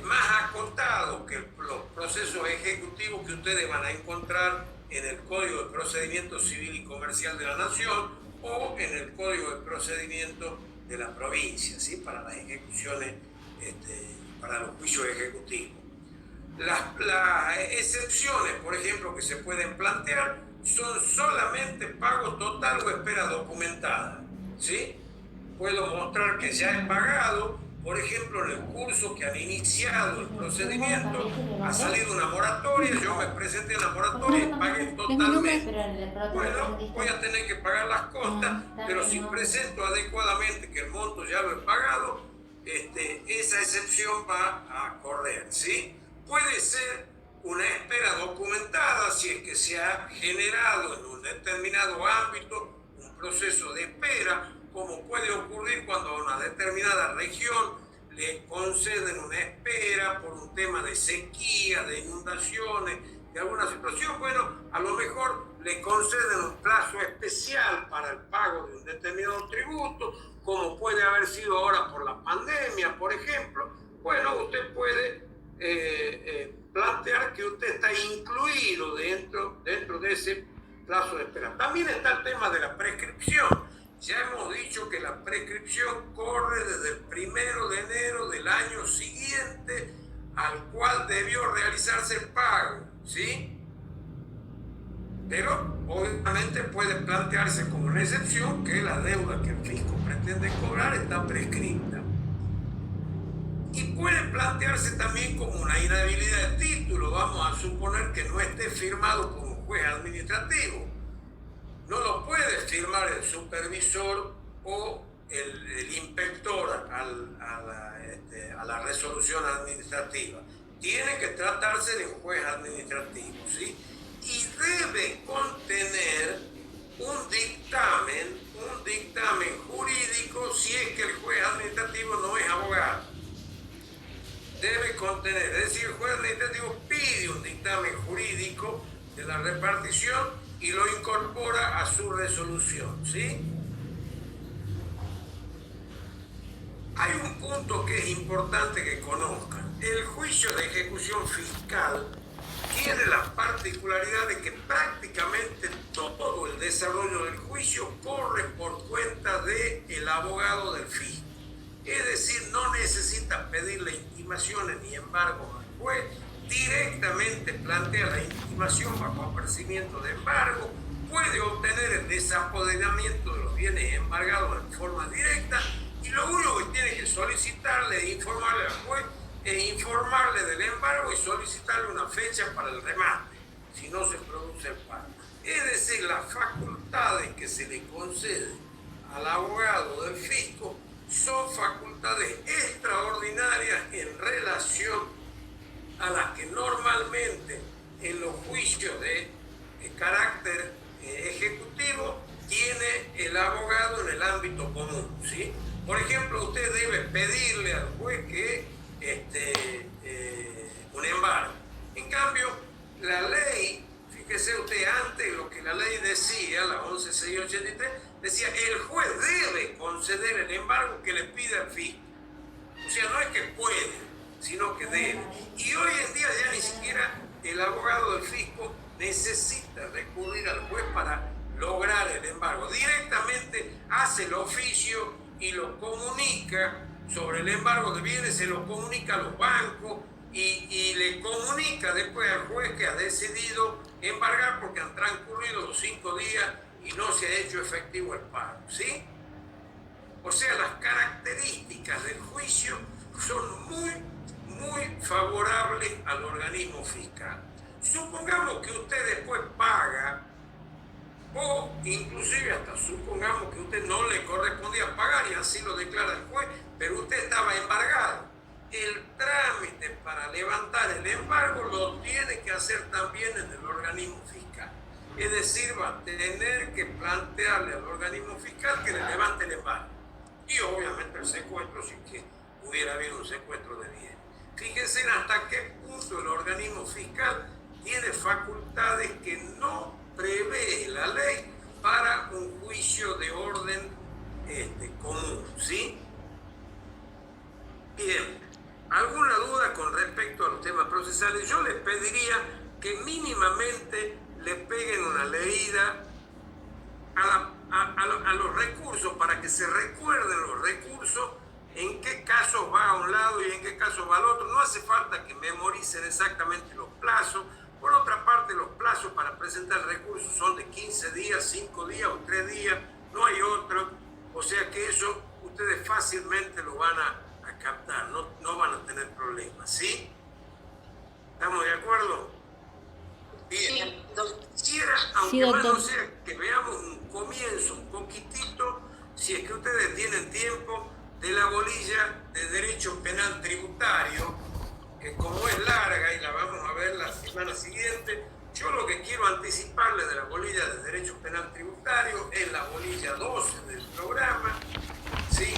más acotado que los procesos ejecutivos que ustedes van a encontrar en el Código de Procedimiento Civil y Comercial de la Nación o en el Código de Procedimiento de la provincia, ¿sí? Para las ejecuciones, para los juicios ejecutivos. Las excepciones, por ejemplo, que se pueden plantear son solamente pago total o espera documentada, ¿sí? Puedo mostrar que ya he pagado, por ejemplo, en el curso que han iniciado el procedimiento, ha salido una moratoria, yo me presenté en la moratoria y pagué totalmente. Bueno, voy a tener que pagar las costas, pero si presento adecuadamente que el monto ya lo he pagado, esa excepción va a correr, ¿sí? Puede ser una espera documentada si es que se ha generado en un determinado ámbito un proceso de espera, como puede ocurrir cuando a una determinada región le conceden una espera por un tema de sequía, de inundaciones, de alguna situación. Bueno, a lo mejor le conceden un plazo especial para el pago de un determinado tributo, como puede haber sido ahora por la pandemia, por ejemplo. Bueno, usted puede plantear que usted está incluido dentro de ese plazo de espera. También está el tema de la prescripción. Ya hemos dicho que la prescripción corre desde el 1 de enero del año siguiente al cual debió realizarse el pago, ¿sí? Pero obviamente puede plantearse como una excepción que la deuda que el fisco pretende cobrar está prescripta. Y puede plantearse también como una inhabilidad de título, vamos a suponer que no esté firmado por un juez administrativo. No lo puede firmar el supervisor o el inspector a la resolución administrativa. Tiene que tratarse de un juez administrativo, ¿sí? Y debe contener un dictamen jurídico si es que el juez administrativo no es abogado. Debe contener, es decir, el juez administrativo pide un dictamen jurídico de la repartición y lo incorpora a su resolución, ¿sí? Hay un punto que es importante que conozcan. El juicio de ejecución fiscal tiene la particularidad de que prácticamente todo el desarrollo del juicio corre por cuenta del abogado del fisco. Es decir, no necesita pedirle intimaciones ni embargos al juez, directamente plantea la intimación bajo apercibimiento de embargo, puede obtener el desapoderamiento de los bienes embargados en forma directa y lo único que tiene que solicitarle es informarle al juez informarle del embargo y solicitarle una fecha para el remate, si no se produce el pago. Es decir, las facultades que se le conceden al abogado del fisco son facultades extraordinarias en relación a las que normalmente en los juicios de carácter ejecutivo tiene el abogado en el ámbito común, ¿sí? Por ejemplo, usted debe pedirle al juez que un embargo. En cambio, la ley, fíjese usted, antes lo que la ley decía, la 11.683, decía el juez debe conceder el embargo que le pida el fisco. O sea, no es que puede, sino que debe. Y hoy en día ya ni siquiera el abogado del fisco necesita recurrir al juez para lograr el embargo. Directamente hace el oficio y lo comunica sobre el embargo de bienes, se lo comunica a los bancos y le comunica después al juez que ha decidido embargar porque han transcurrido los 5 días y no se ha hecho efectivo el pago, ¿sí? O sea, las características del juicio son muy favorables al organismo fiscal. Supongamos que usted después paga, o inclusive hasta supongamos que usted no le correspondía pagar y así lo declara el juez, pero usted estaba embargado. El trámite para levantar el embargo lo tiene que hacer también en el organismo fiscal. Es decir, va a tener que plantearle al organismo fiscal que le levante el embargo. Y obviamente el secuestro, si que hubiera habido un secuestro de bienes. Fíjense hasta qué punto el organismo fiscal tiene facultades que no prevé la ley para un juicio de orden común, ¿sí? Bien, ¿alguna duda con respecto a los temas procesales? Yo les pediría que mínimamente le peguen una leída a los recursos para que se recuerden los recursos, en qué casos va a un lado y en qué casos va al otro. No hace falta que memoricen exactamente los plazos. Por otra parte, los plazos para presentar recursos son de 15 días, 5 días o 3 días, no hay otro. O sea que eso ustedes fácilmente lo van a captar, no van a tener problemas, ¿sí? ¿Estamos de acuerdo? Bien. Quisiera, aunque más no sea, que veamos un comienzo, un poquitito, si es que ustedes tienen tiempo, de la bolilla de Derecho Penal Tributario, que como es larga y la vamos a ver la semana siguiente, yo lo que quiero anticiparles de la bolilla de Derecho Penal Tributario es la bolilla 12 del programa, ¿sí?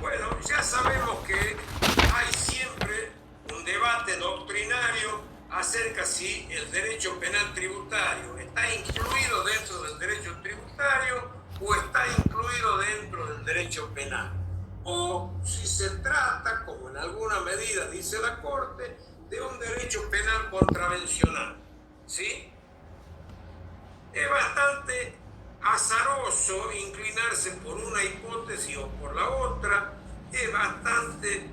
Bueno, ya sabemos que hay siempre un debate doctrinario acerca si el derecho penal tributario está incluido dentro del derecho tributario o está incluido dentro del derecho penal. O si se trata, como en alguna medida dice la Corte, de un derecho penal contravencional, ¿sí? Es bastante azaroso inclinarse por una hipótesis o por la otra, es bastante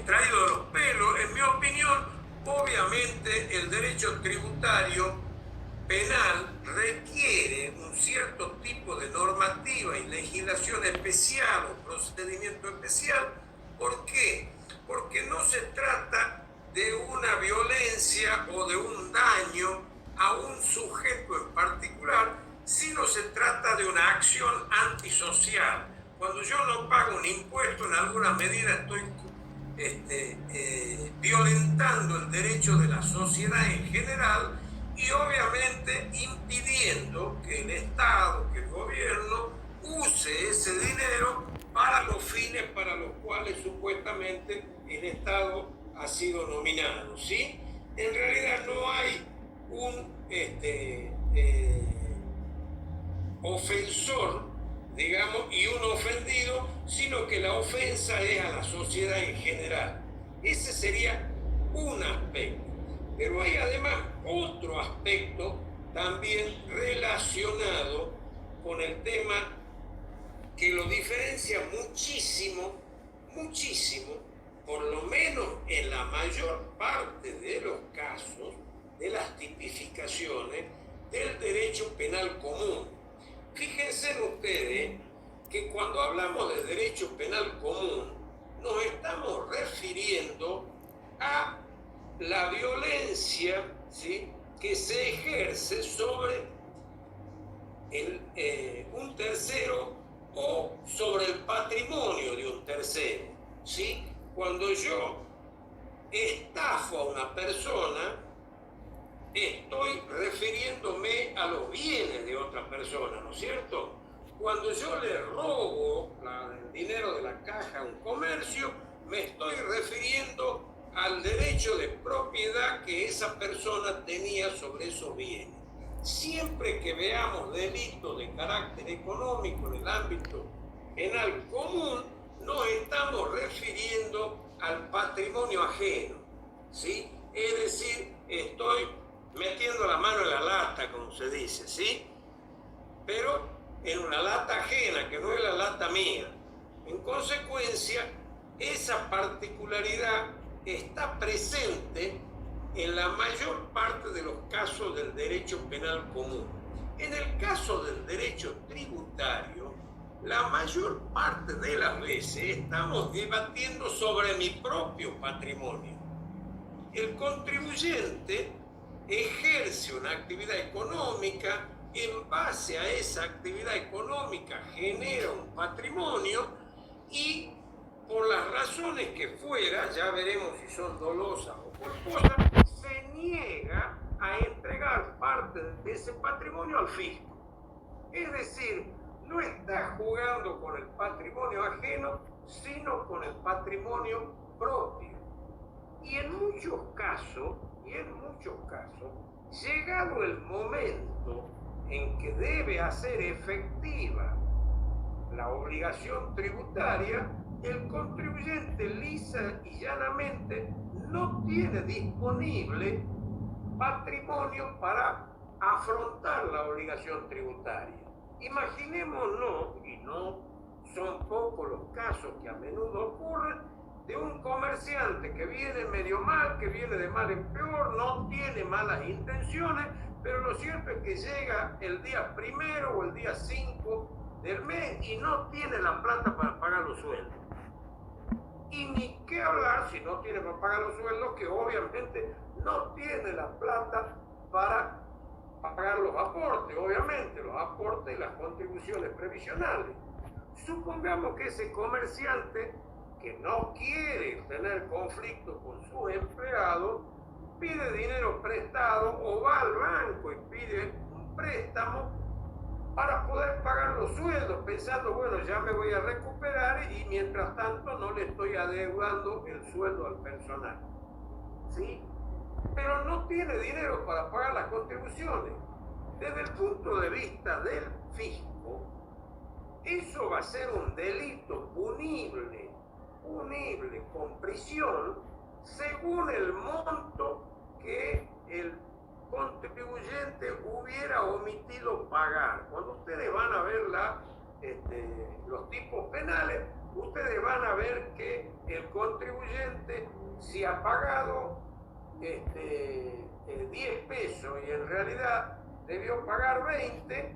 traído de los pelos. En mi opinión, obviamente el derecho tributario penal requiere un cierto tipo de normativa y legislación especial o procedimiento especial. ¿Por qué? Porque no se trata de una violencia o de un daño a un sujeto en particular, sino se trata de una acción antisocial. Cuando yo no pago un impuesto, en alguna medida estoy violentando el derecho de la sociedad en general y obviamente impidiendo que el Estado, que el gobierno use ese dinero para los fines para los cuales supuestamente el Estado ha sido nominado, ¿sí? En realidad no hay un ofensor, digamos, y un ofendido, sino que la ofensa es a la sociedad en general. Ese sería un aspecto. Pero hay además otro aspecto también relacionado con el tema que lo diferencia muchísimo, por lo menos en la mayor parte de los casos, de las tipificaciones del derecho penal común. Fíjense ustedes que cuando hablamos de derecho penal común, nos estamos refiriendo a la violencia, ¿sí?, que se ejerce sobre un tercero o sobre el patrimonio de un tercero, ¿sí? Cuando yo estafo a una persona, estoy refiriéndome a los bienes de otra persona, ¿no es cierto? Cuando yo le robo el dinero de la caja a un comercio, me estoy refiriendo al derecho de propiedad que esa persona tenía sobre esos bienes. Siempre que veamos delitos de carácter económico en el ámbito penal común, nos estamos refiriendo al patrimonio ajeno, ¿sí? Es decir, estoy metiendo la mano en la lata, como se dice, ¿sí? Pero en una lata ajena, que no es la lata mía. En consecuencia, esa particularidad está presente en la mayor parte de los casos del derecho penal común. En el caso del derecho tributario, la mayor parte de las veces estamos debatiendo sobre mi propio patrimonio. El contribuyente ejerce una actividad económica, en base a esa actividad económica genera un patrimonio y por las razones que fuera, ya veremos si son dolosas o culposas, se niega a entregar parte de ese patrimonio al fisco. Es decir, no está jugando con el patrimonio ajeno, sino con el patrimonio propio. Y en muchos casos, llegado el momento en que debe hacer efectiva la obligación tributaria, el contribuyente lisa y llanamente no tiene disponible patrimonio para afrontar la obligación tributaria. Imaginémonos, y no son pocos los casos que a menudo ocurren, de un comerciante que viene medio mal, que viene de mal en peor, no tiene malas intenciones, pero lo cierto es que llega el día 1 o el día 5 del mes y no tiene la plata para pagar los sueldos. Y ni qué hablar si no tiene para pagar los sueldos, que obviamente no tiene la plata para pagar los aportes, obviamente, los aportes y las contribuciones previsionales. Supongamos que ese comerciante que no quiere tener conflicto con sus empleados, pide dinero prestado o va al banco y pide un préstamo para poder pagar los sueldos, pensando, bueno, ya me voy a recuperar y mientras tanto no le estoy adeudando el sueldo al personal, ¿sí? Pero no tiene dinero para pagar las contribuciones. Desde el punto de vista del fisco, eso va a ser un delito punible con prisión según el monto que el contribuyente hubiera omitido pagar. Cuando ustedes van a ver los tipos penales, ustedes van a ver que el contribuyente, si ha pagado 10 pesos y en realidad debió pagar 20,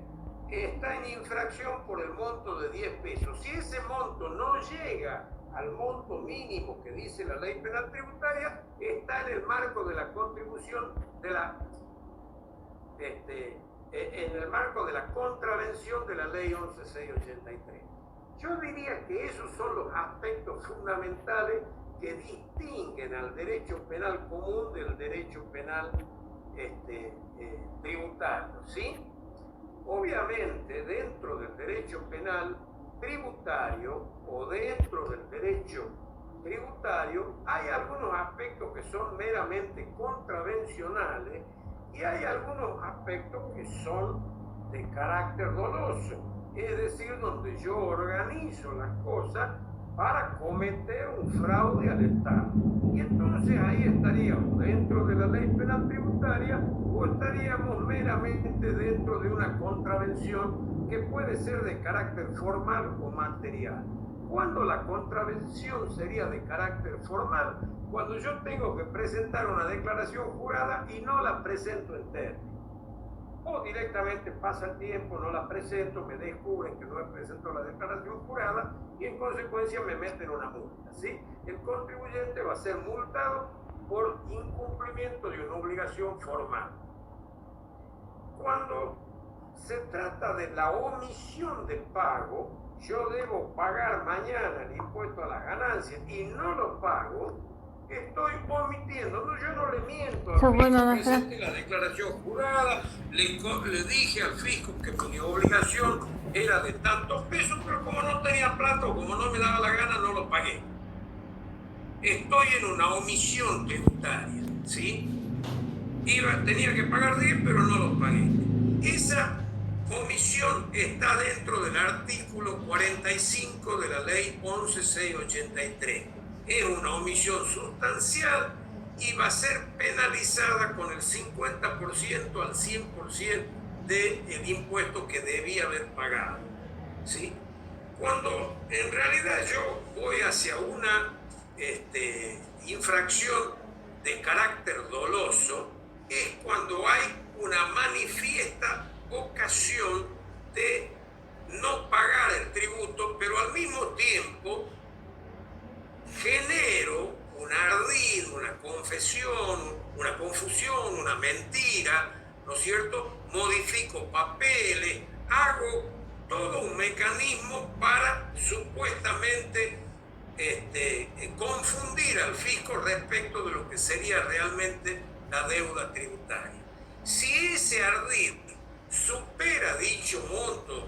está en infracción por el monto de 10 pesos. Si ese monto no llega al monto mínimo que dice la ley penal tributaria, está en el marco de la contribución en el marco de la contravención de la ley 11683. Yo diría que esos son los aspectos fundamentales que distinguen al derecho penal común del derecho penal tributario, ¿sí? Obviamente, dentro del derecho penal tributario o dentro del derecho tributario hay algunos aspectos que son meramente contravencionales y hay algunos aspectos que son de carácter doloso, es decir, donde yo organizo las cosas para cometer un fraude al Estado. Y entonces ahí estaríamos dentro de la ley penal tributaria o estaríamos meramente dentro de una contravención que puede ser de carácter formal o material. ¿Cuándo la contravención sería de carácter formal? Cuando yo tengo que presentar una declaración jurada y no la presento en términos. O directamente pasa el tiempo, no la presento, me descubren que no he presentado la declaración jurada y en consecuencia me meten una multa, ¿sí? El contribuyente va a ser multado por incumplimiento de una obligación formal. Cuando se trata de la omisión de pago, yo debo pagar mañana el impuesto a las ganancias y no lo pago, estoy omitiendo. No, yo no le miento al fisco, presenté la declaración jurada, le dije al fisco que mi obligación era de tantos pesos, pero como no tenía plata o como no me daba la gana, no lo pagué. Estoy en una omisión tributaria, ¿sí? Tenía que pagar 10, pero no lo pagué. Esa omisión está dentro del artículo 45 de la ley 11683. Es una omisión sustancial y va a ser penalizada con el 50% al 100% del impuesto que debía haber pagado, ¿sí? Cuando en realidad yo voy hacia una infracción de carácter doloso, es cuando hay una manifiesta ocasión de no pagar el tributo, pero al mismo tiempo genero un ardid, una confesión, una confusión, una mentira, ¿no es cierto? Modifico papeles, hago todo un mecanismo para supuestamente confundir al fisco respecto de lo que sería realmente la deuda tributaria. Si ese ardid supera dicho monto,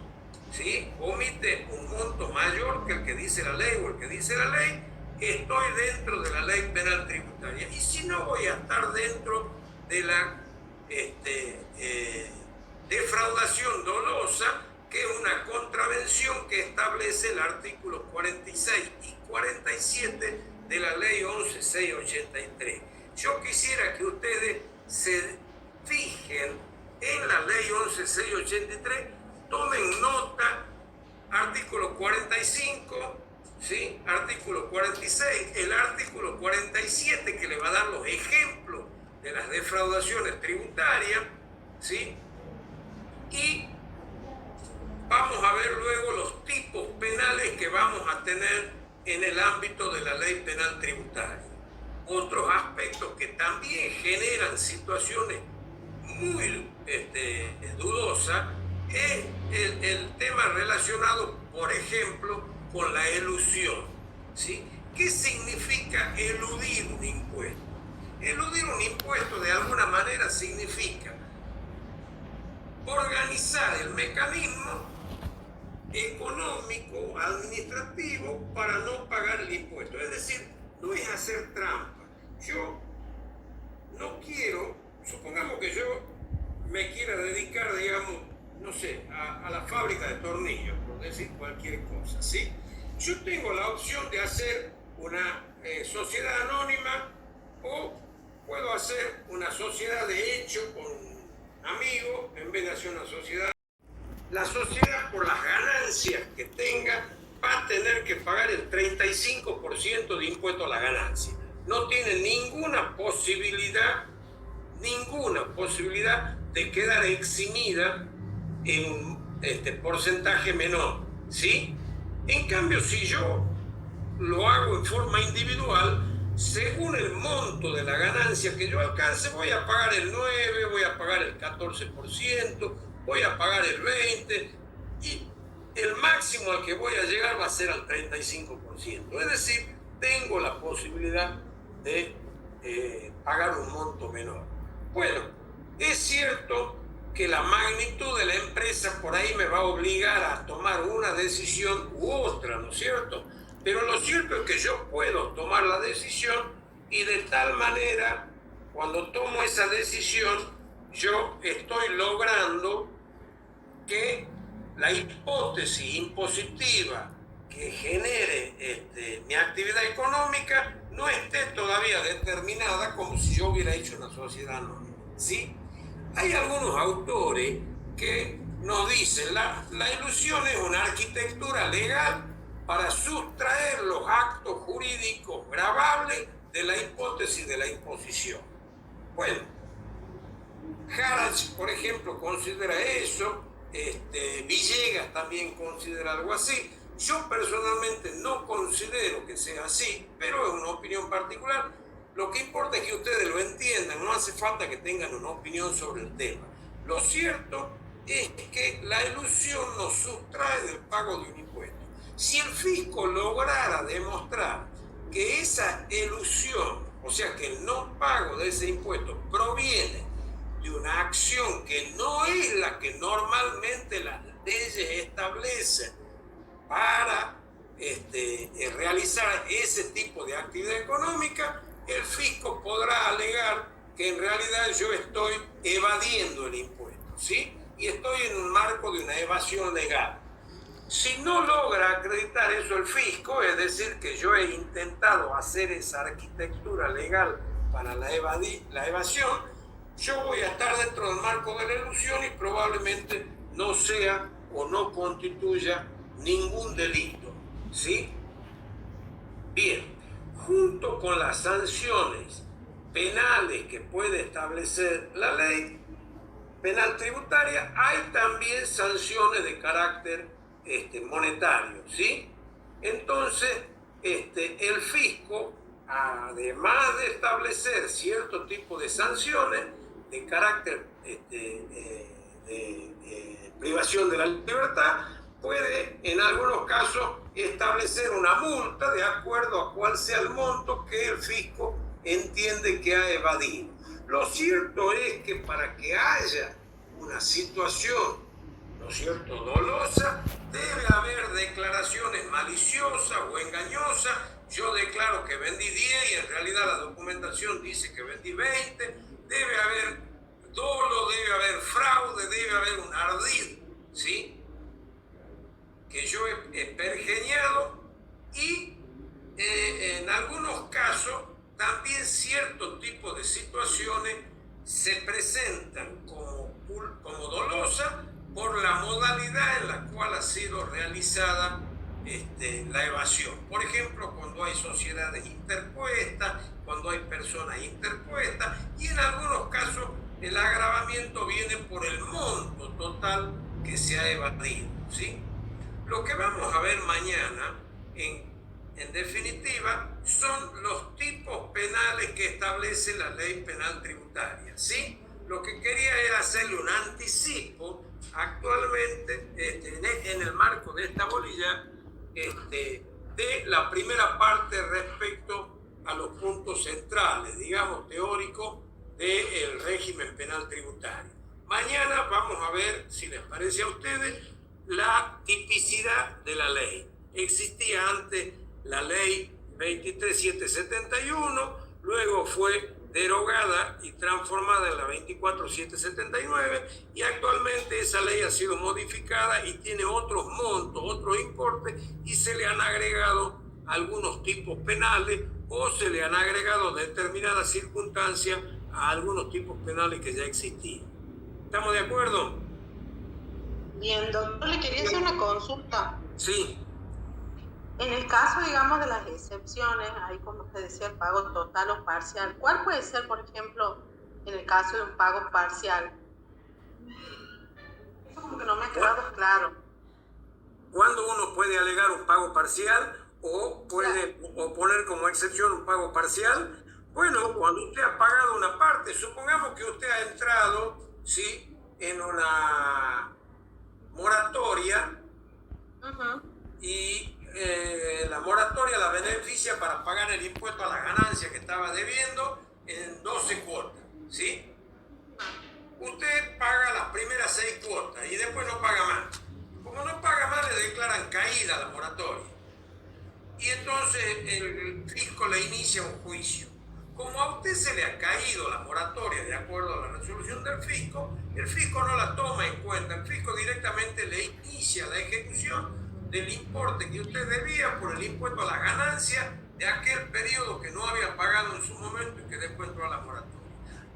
¿sí? Omite un monto mayor que el que dice la ley o el que dice la ley, estoy dentro de la ley penal tributaria. Y si no, voy a estar dentro de la defraudación dolosa, que es una contravención que establece el artículo 46 y 47 de la ley 11683. Yo quisiera que ustedes se fijen en la ley 11683, tomen nota, artículo 45, ¿sí? Artículo 46, el artículo 47 que le va a dar los ejemplos de las defraudaciones tributarias, ¿sí? Y vamos a ver luego los tipos penales que vamos a tener en el ámbito de la ley penal tributaria. Otros aspectos que también generan situaciones muy dudosas es el tema relacionado, por ejemplo, con la elusión, ¿sí? ¿Qué significa eludir un impuesto? Eludir un impuesto de alguna manera significa organizar el mecanismo económico, administrativo, para no pagar el impuesto. Es decir, no es hacer trampa. Yo no quiero, supongamos que yo me quiera dedicar, digamos, no sé, a la fábrica de tornillos, por decir cualquier cosa, ¿sí? Yo tengo la opción de hacer una sociedad anónima o puedo hacer una sociedad de hecho con amigos en vez de hacer una sociedad. La sociedad, por las ganancias que tenga, va a tener que pagar el 35% de impuesto a la ganancia. No tiene ninguna posibilidad de quedar eximida en un porcentaje menor, ¿sí? En cambio, si yo lo hago en forma individual, según el monto de la ganancia que yo alcance, voy a pagar el 9%, voy a pagar el 14%, voy a pagar el 20%, y el máximo al que voy a llegar va a ser al 35%. Es decir, tengo la posibilidad de pagar un monto menor. Bueno, es cierto que la magnitud de la empresa por ahí me va a obligar a tomar una decisión u otra, ¿no es cierto? Pero lo cierto es que yo puedo tomar la decisión y de tal manera, cuando tomo esa decisión, yo estoy logrando que la hipótesis impositiva que genere mi actividad económica no esté todavía determinada como si yo hubiera hecho una sociedad anónima, ¿sí? Hay algunos autores que nos dicen la ilusión es una arquitectura legal para sustraer los actos jurídicos gravables de la hipótesis de la imposición. Bueno, Harach, por ejemplo, considera eso, Villegas también considera algo así. Yo personalmente no considero que sea así, pero es una opinión particular. Lo que importa es que ustedes lo entiendan, no hace falta que tengan una opinión sobre el tema. Lo cierto es que la ilusión nos sustrae del pago de un impuesto. Si el fisco lograra demostrar que esa ilusión, o sea que el no pago de ese impuesto proviene de una acción que no es la que normalmente las leyes establecen para realizar ese tipo de actividad económica, el fisco podrá alegar que en realidad yo estoy evadiendo el impuesto, ¿sí? Y estoy en un marco de una evasión legal. Si no logra acreditar eso el fisco, es decir, que yo he intentado hacer esa arquitectura legal para la evasión, yo voy a estar dentro del marco de la ilusión y probablemente no sea o no constituya ningún delito, ¿sí? Bien, junto con las sanciones penales que puede establecer la ley penal tributaria, hay también sanciones de carácter monetario, ¿sí? Entonces, el fisco, además de establecer cierto tipo de sanciones de carácter privación de la libertad, puede en algunos casos establecer una multa de acuerdo a cuál sea el monto que el fisco entiende que ha evadido. Lo cierto es que para que haya una situación, ¿no es cierto?, dolosa, debe haber declaraciones maliciosas o engañosas. Yo declaro que vendí 10 y en realidad la documentación dice que vendí 20. Debe haber dolo, debe haber fraude, debe haber un ardid, ¿sí?, que yo he pergeñado, y en algunos casos también cierto tipo de situaciones se presentan como dolosas por la modalidad en la cual ha sido realizada la evasión. Por ejemplo, cuando hay sociedades interpuestas, cuando hay personas interpuestas, y en algunos casos el agravamiento viene por el monto total que se ha evadido, ¿sí? Lo que vamos a ver mañana, en definitiva, son los tipos penales que establece la ley penal tributaria, ¿sí? Lo que quería era hacerle un anticipo actualmente, en el marco de esta bolilla, de la primera parte respecto a los puntos centrales, digamos, teóricos del régimen penal tributario. Mañana vamos a ver, si les parece a ustedes, la tipicidad de la ley. Existía antes la ley 23771, luego fue derogada y transformada en la 24779, y actualmente esa ley ha sido modificada y tiene otros montos, otros importes, y se le han agregado algunos tipos penales o se le han agregado determinadas circunstancias a algunos tipos penales que ya existían. ¿Estamos de acuerdo? Bien, doctor, le quería hacer una consulta. Sí. En el caso, digamos, de las excepciones, ahí como usted decía, el pago total o parcial, ¿cuál puede ser, por ejemplo, en el caso de un pago parcial? Eso como que no me ha quedado claro. ¿Cuándo uno puede alegar un pago parcial o puede poner como excepción un pago parcial? Bueno, cuando usted ha pagado una parte, supongamos que usted ha entrado, ¿sí?, en una moratoria y la moratoria la beneficia para pagar el impuesto a la ganancia que estaba debiendo en 12 cuotas, ¿sí? Usted paga las primeras 6 cuotas y después no paga más. Como no paga más, le declaran caída la moratoria. Y entonces el fisco le inicia un juicio. Como a usted se le ha caído la moratoria de acuerdo a la resolución del fisco, el fisco no la toma en cuenta. El fisco directamente le inicia la ejecución del importe que usted debía por el impuesto a la ganancia de aquel periodo que no había pagado en su momento y que después entró a la moratoria.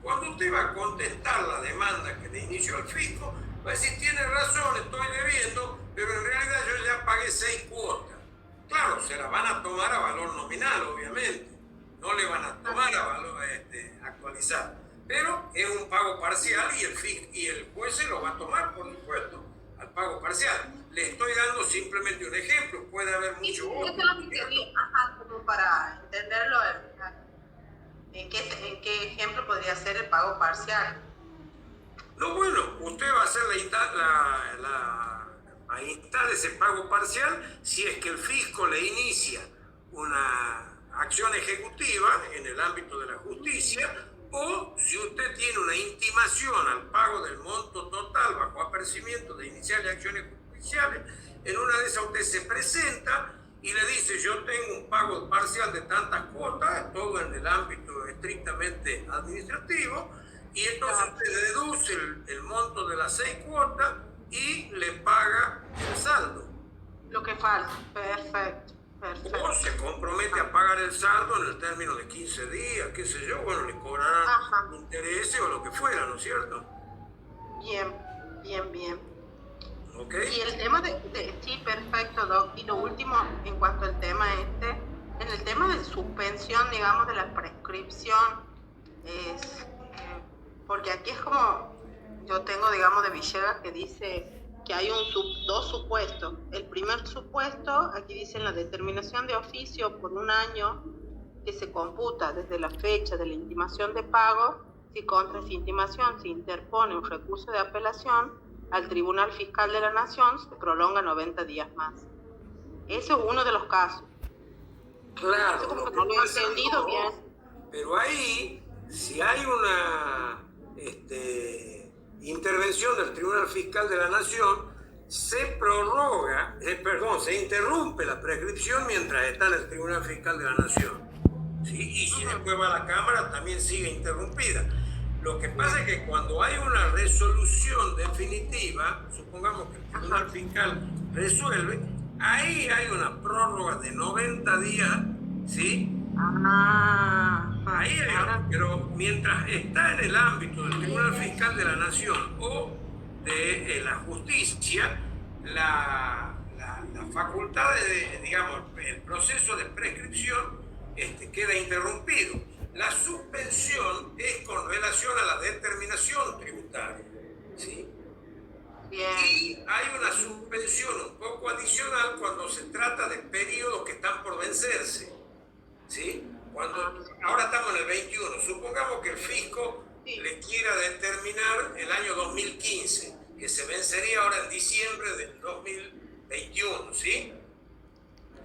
Cuando usted va a contestar la demanda que le inició el fisco, va a decir, tiene razón, estoy debiendo, pero en realidad yo ya pagué 6 cuotas. Claro, se la van a tomar a valor nominal, obviamente. No le van a tomar a valor actualizado. Pero es un pago parcial y el juez se lo va a tomar, por supuesto, al pago parcial. Le estoy dando simplemente un ejemplo, puede haber mucho otro. Eso es lo que quería, como para entenderlo, ¿en qué ejemplo podría ser el pago parcial? No, bueno, usted va a hacer a instar ese pago parcial si es que el fisco le inicia una acción ejecutiva en el ámbito de la justicia o si usted tiene una intimación al pago del monto total bajo apercibimiento de iniciales acciones judiciales. En una de esas usted se presenta y le dice, yo tengo un pago parcial de tantas cuotas, todo en el ámbito estrictamente administrativo, y entonces usted deduce el monto de las 6 cuotas y le paga el saldo. Lo que falta, perfecto. O se compromete a pagar el saldo en el término de 15 días, qué sé yo, bueno, le cobrarán intereses o lo que fuera, ¿no es cierto? Bien. ¿Ok? Y el tema sí, perfecto, Doc. Y lo último, en cuanto al tema en el tema de suspensión, digamos, de la prescripción, porque aquí es como, yo tengo, digamos, de Villegas que dice que hay dos supuestos. El primer supuesto, aquí dice en la determinación de oficio por un año que se computa desde la fecha de la intimación de pago, si contra esa intimación se interpone un recurso de apelación al Tribunal Fiscal de la Nación, se prolonga 90 días más. Ese es uno de los casos. Claro. Eso como que no lo he entendido bien. Pero ahí, si hay una intervención del Tribunal Fiscal de la Nación, se interrumpe la prescripción mientras está en el Tribunal Fiscal de la Nación. ¿Sí? Y si después va a la Cámara, también sigue interrumpida. Lo que pasa es que cuando hay una resolución definitiva, supongamos que el Tribunal Fiscal resuelve, ahí hay una prórroga de 90 días, ¿sí? Ahí pero mientras está en el ámbito del Tribunal Fiscal de la Nación o de la justicia, la facultad digamos, el proceso de prescripción queda interrumpido. La suspensión es con relación a la determinación tributaria, ¿sí? Bien. Y hay una suspensión un poco adicional cuando se trata de periodos que están por vencerse, ¿sí? Ahora estamos en el 21, supongamos que el fisco le quiera determinar el año 2015, que se vencería ahora en diciembre del 2021, ¿sí?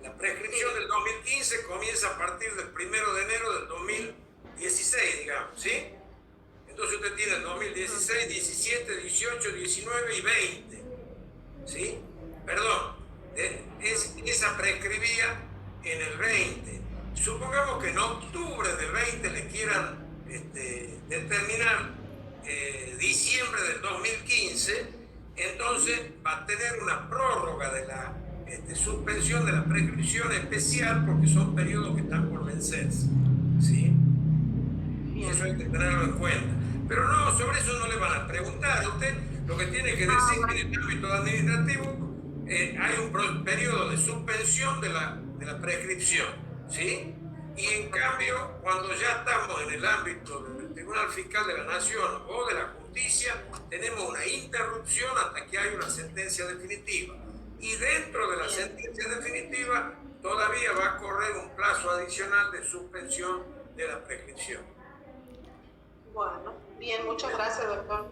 La prescripción del 2015 comienza a partir del 1 de enero del 2016, digamos, ¿sí? Entonces usted tiene el 2016, 17, 18, 19 y 20, ¿sí? Perdón, esa prescribía en el 20. Supongamos que en octubre del 20 le quieran determinar diciembre del 2015, entonces va a tener una prórroga de la suspensión de la prescripción especial porque son periodos que están por vencerse, ¿sí? Y eso hay que tenerlo en cuenta. Pero no, sobre eso no le van a preguntar. Usted lo que tiene que decir en el ámbito administrativo, hay un periodo de suspensión de la prescripción, ¿sí? Y en cambio, cuando ya estamos en el ámbito del Tribunal Fiscal de la Nación o de la Justicia, tenemos una interrupción hasta que hay una sentencia definitiva. Y dentro de la sentencia definitiva, todavía va a correr un plazo adicional de suspensión de la prescripción. Bueno, bien, muchas gracias, doctor.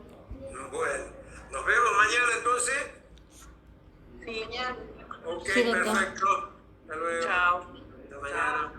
Bueno, nos vemos mañana entonces. Sí, mañana. Ok, Sí, doctor. perfecto. Hasta luego. Chao. Hasta mañana.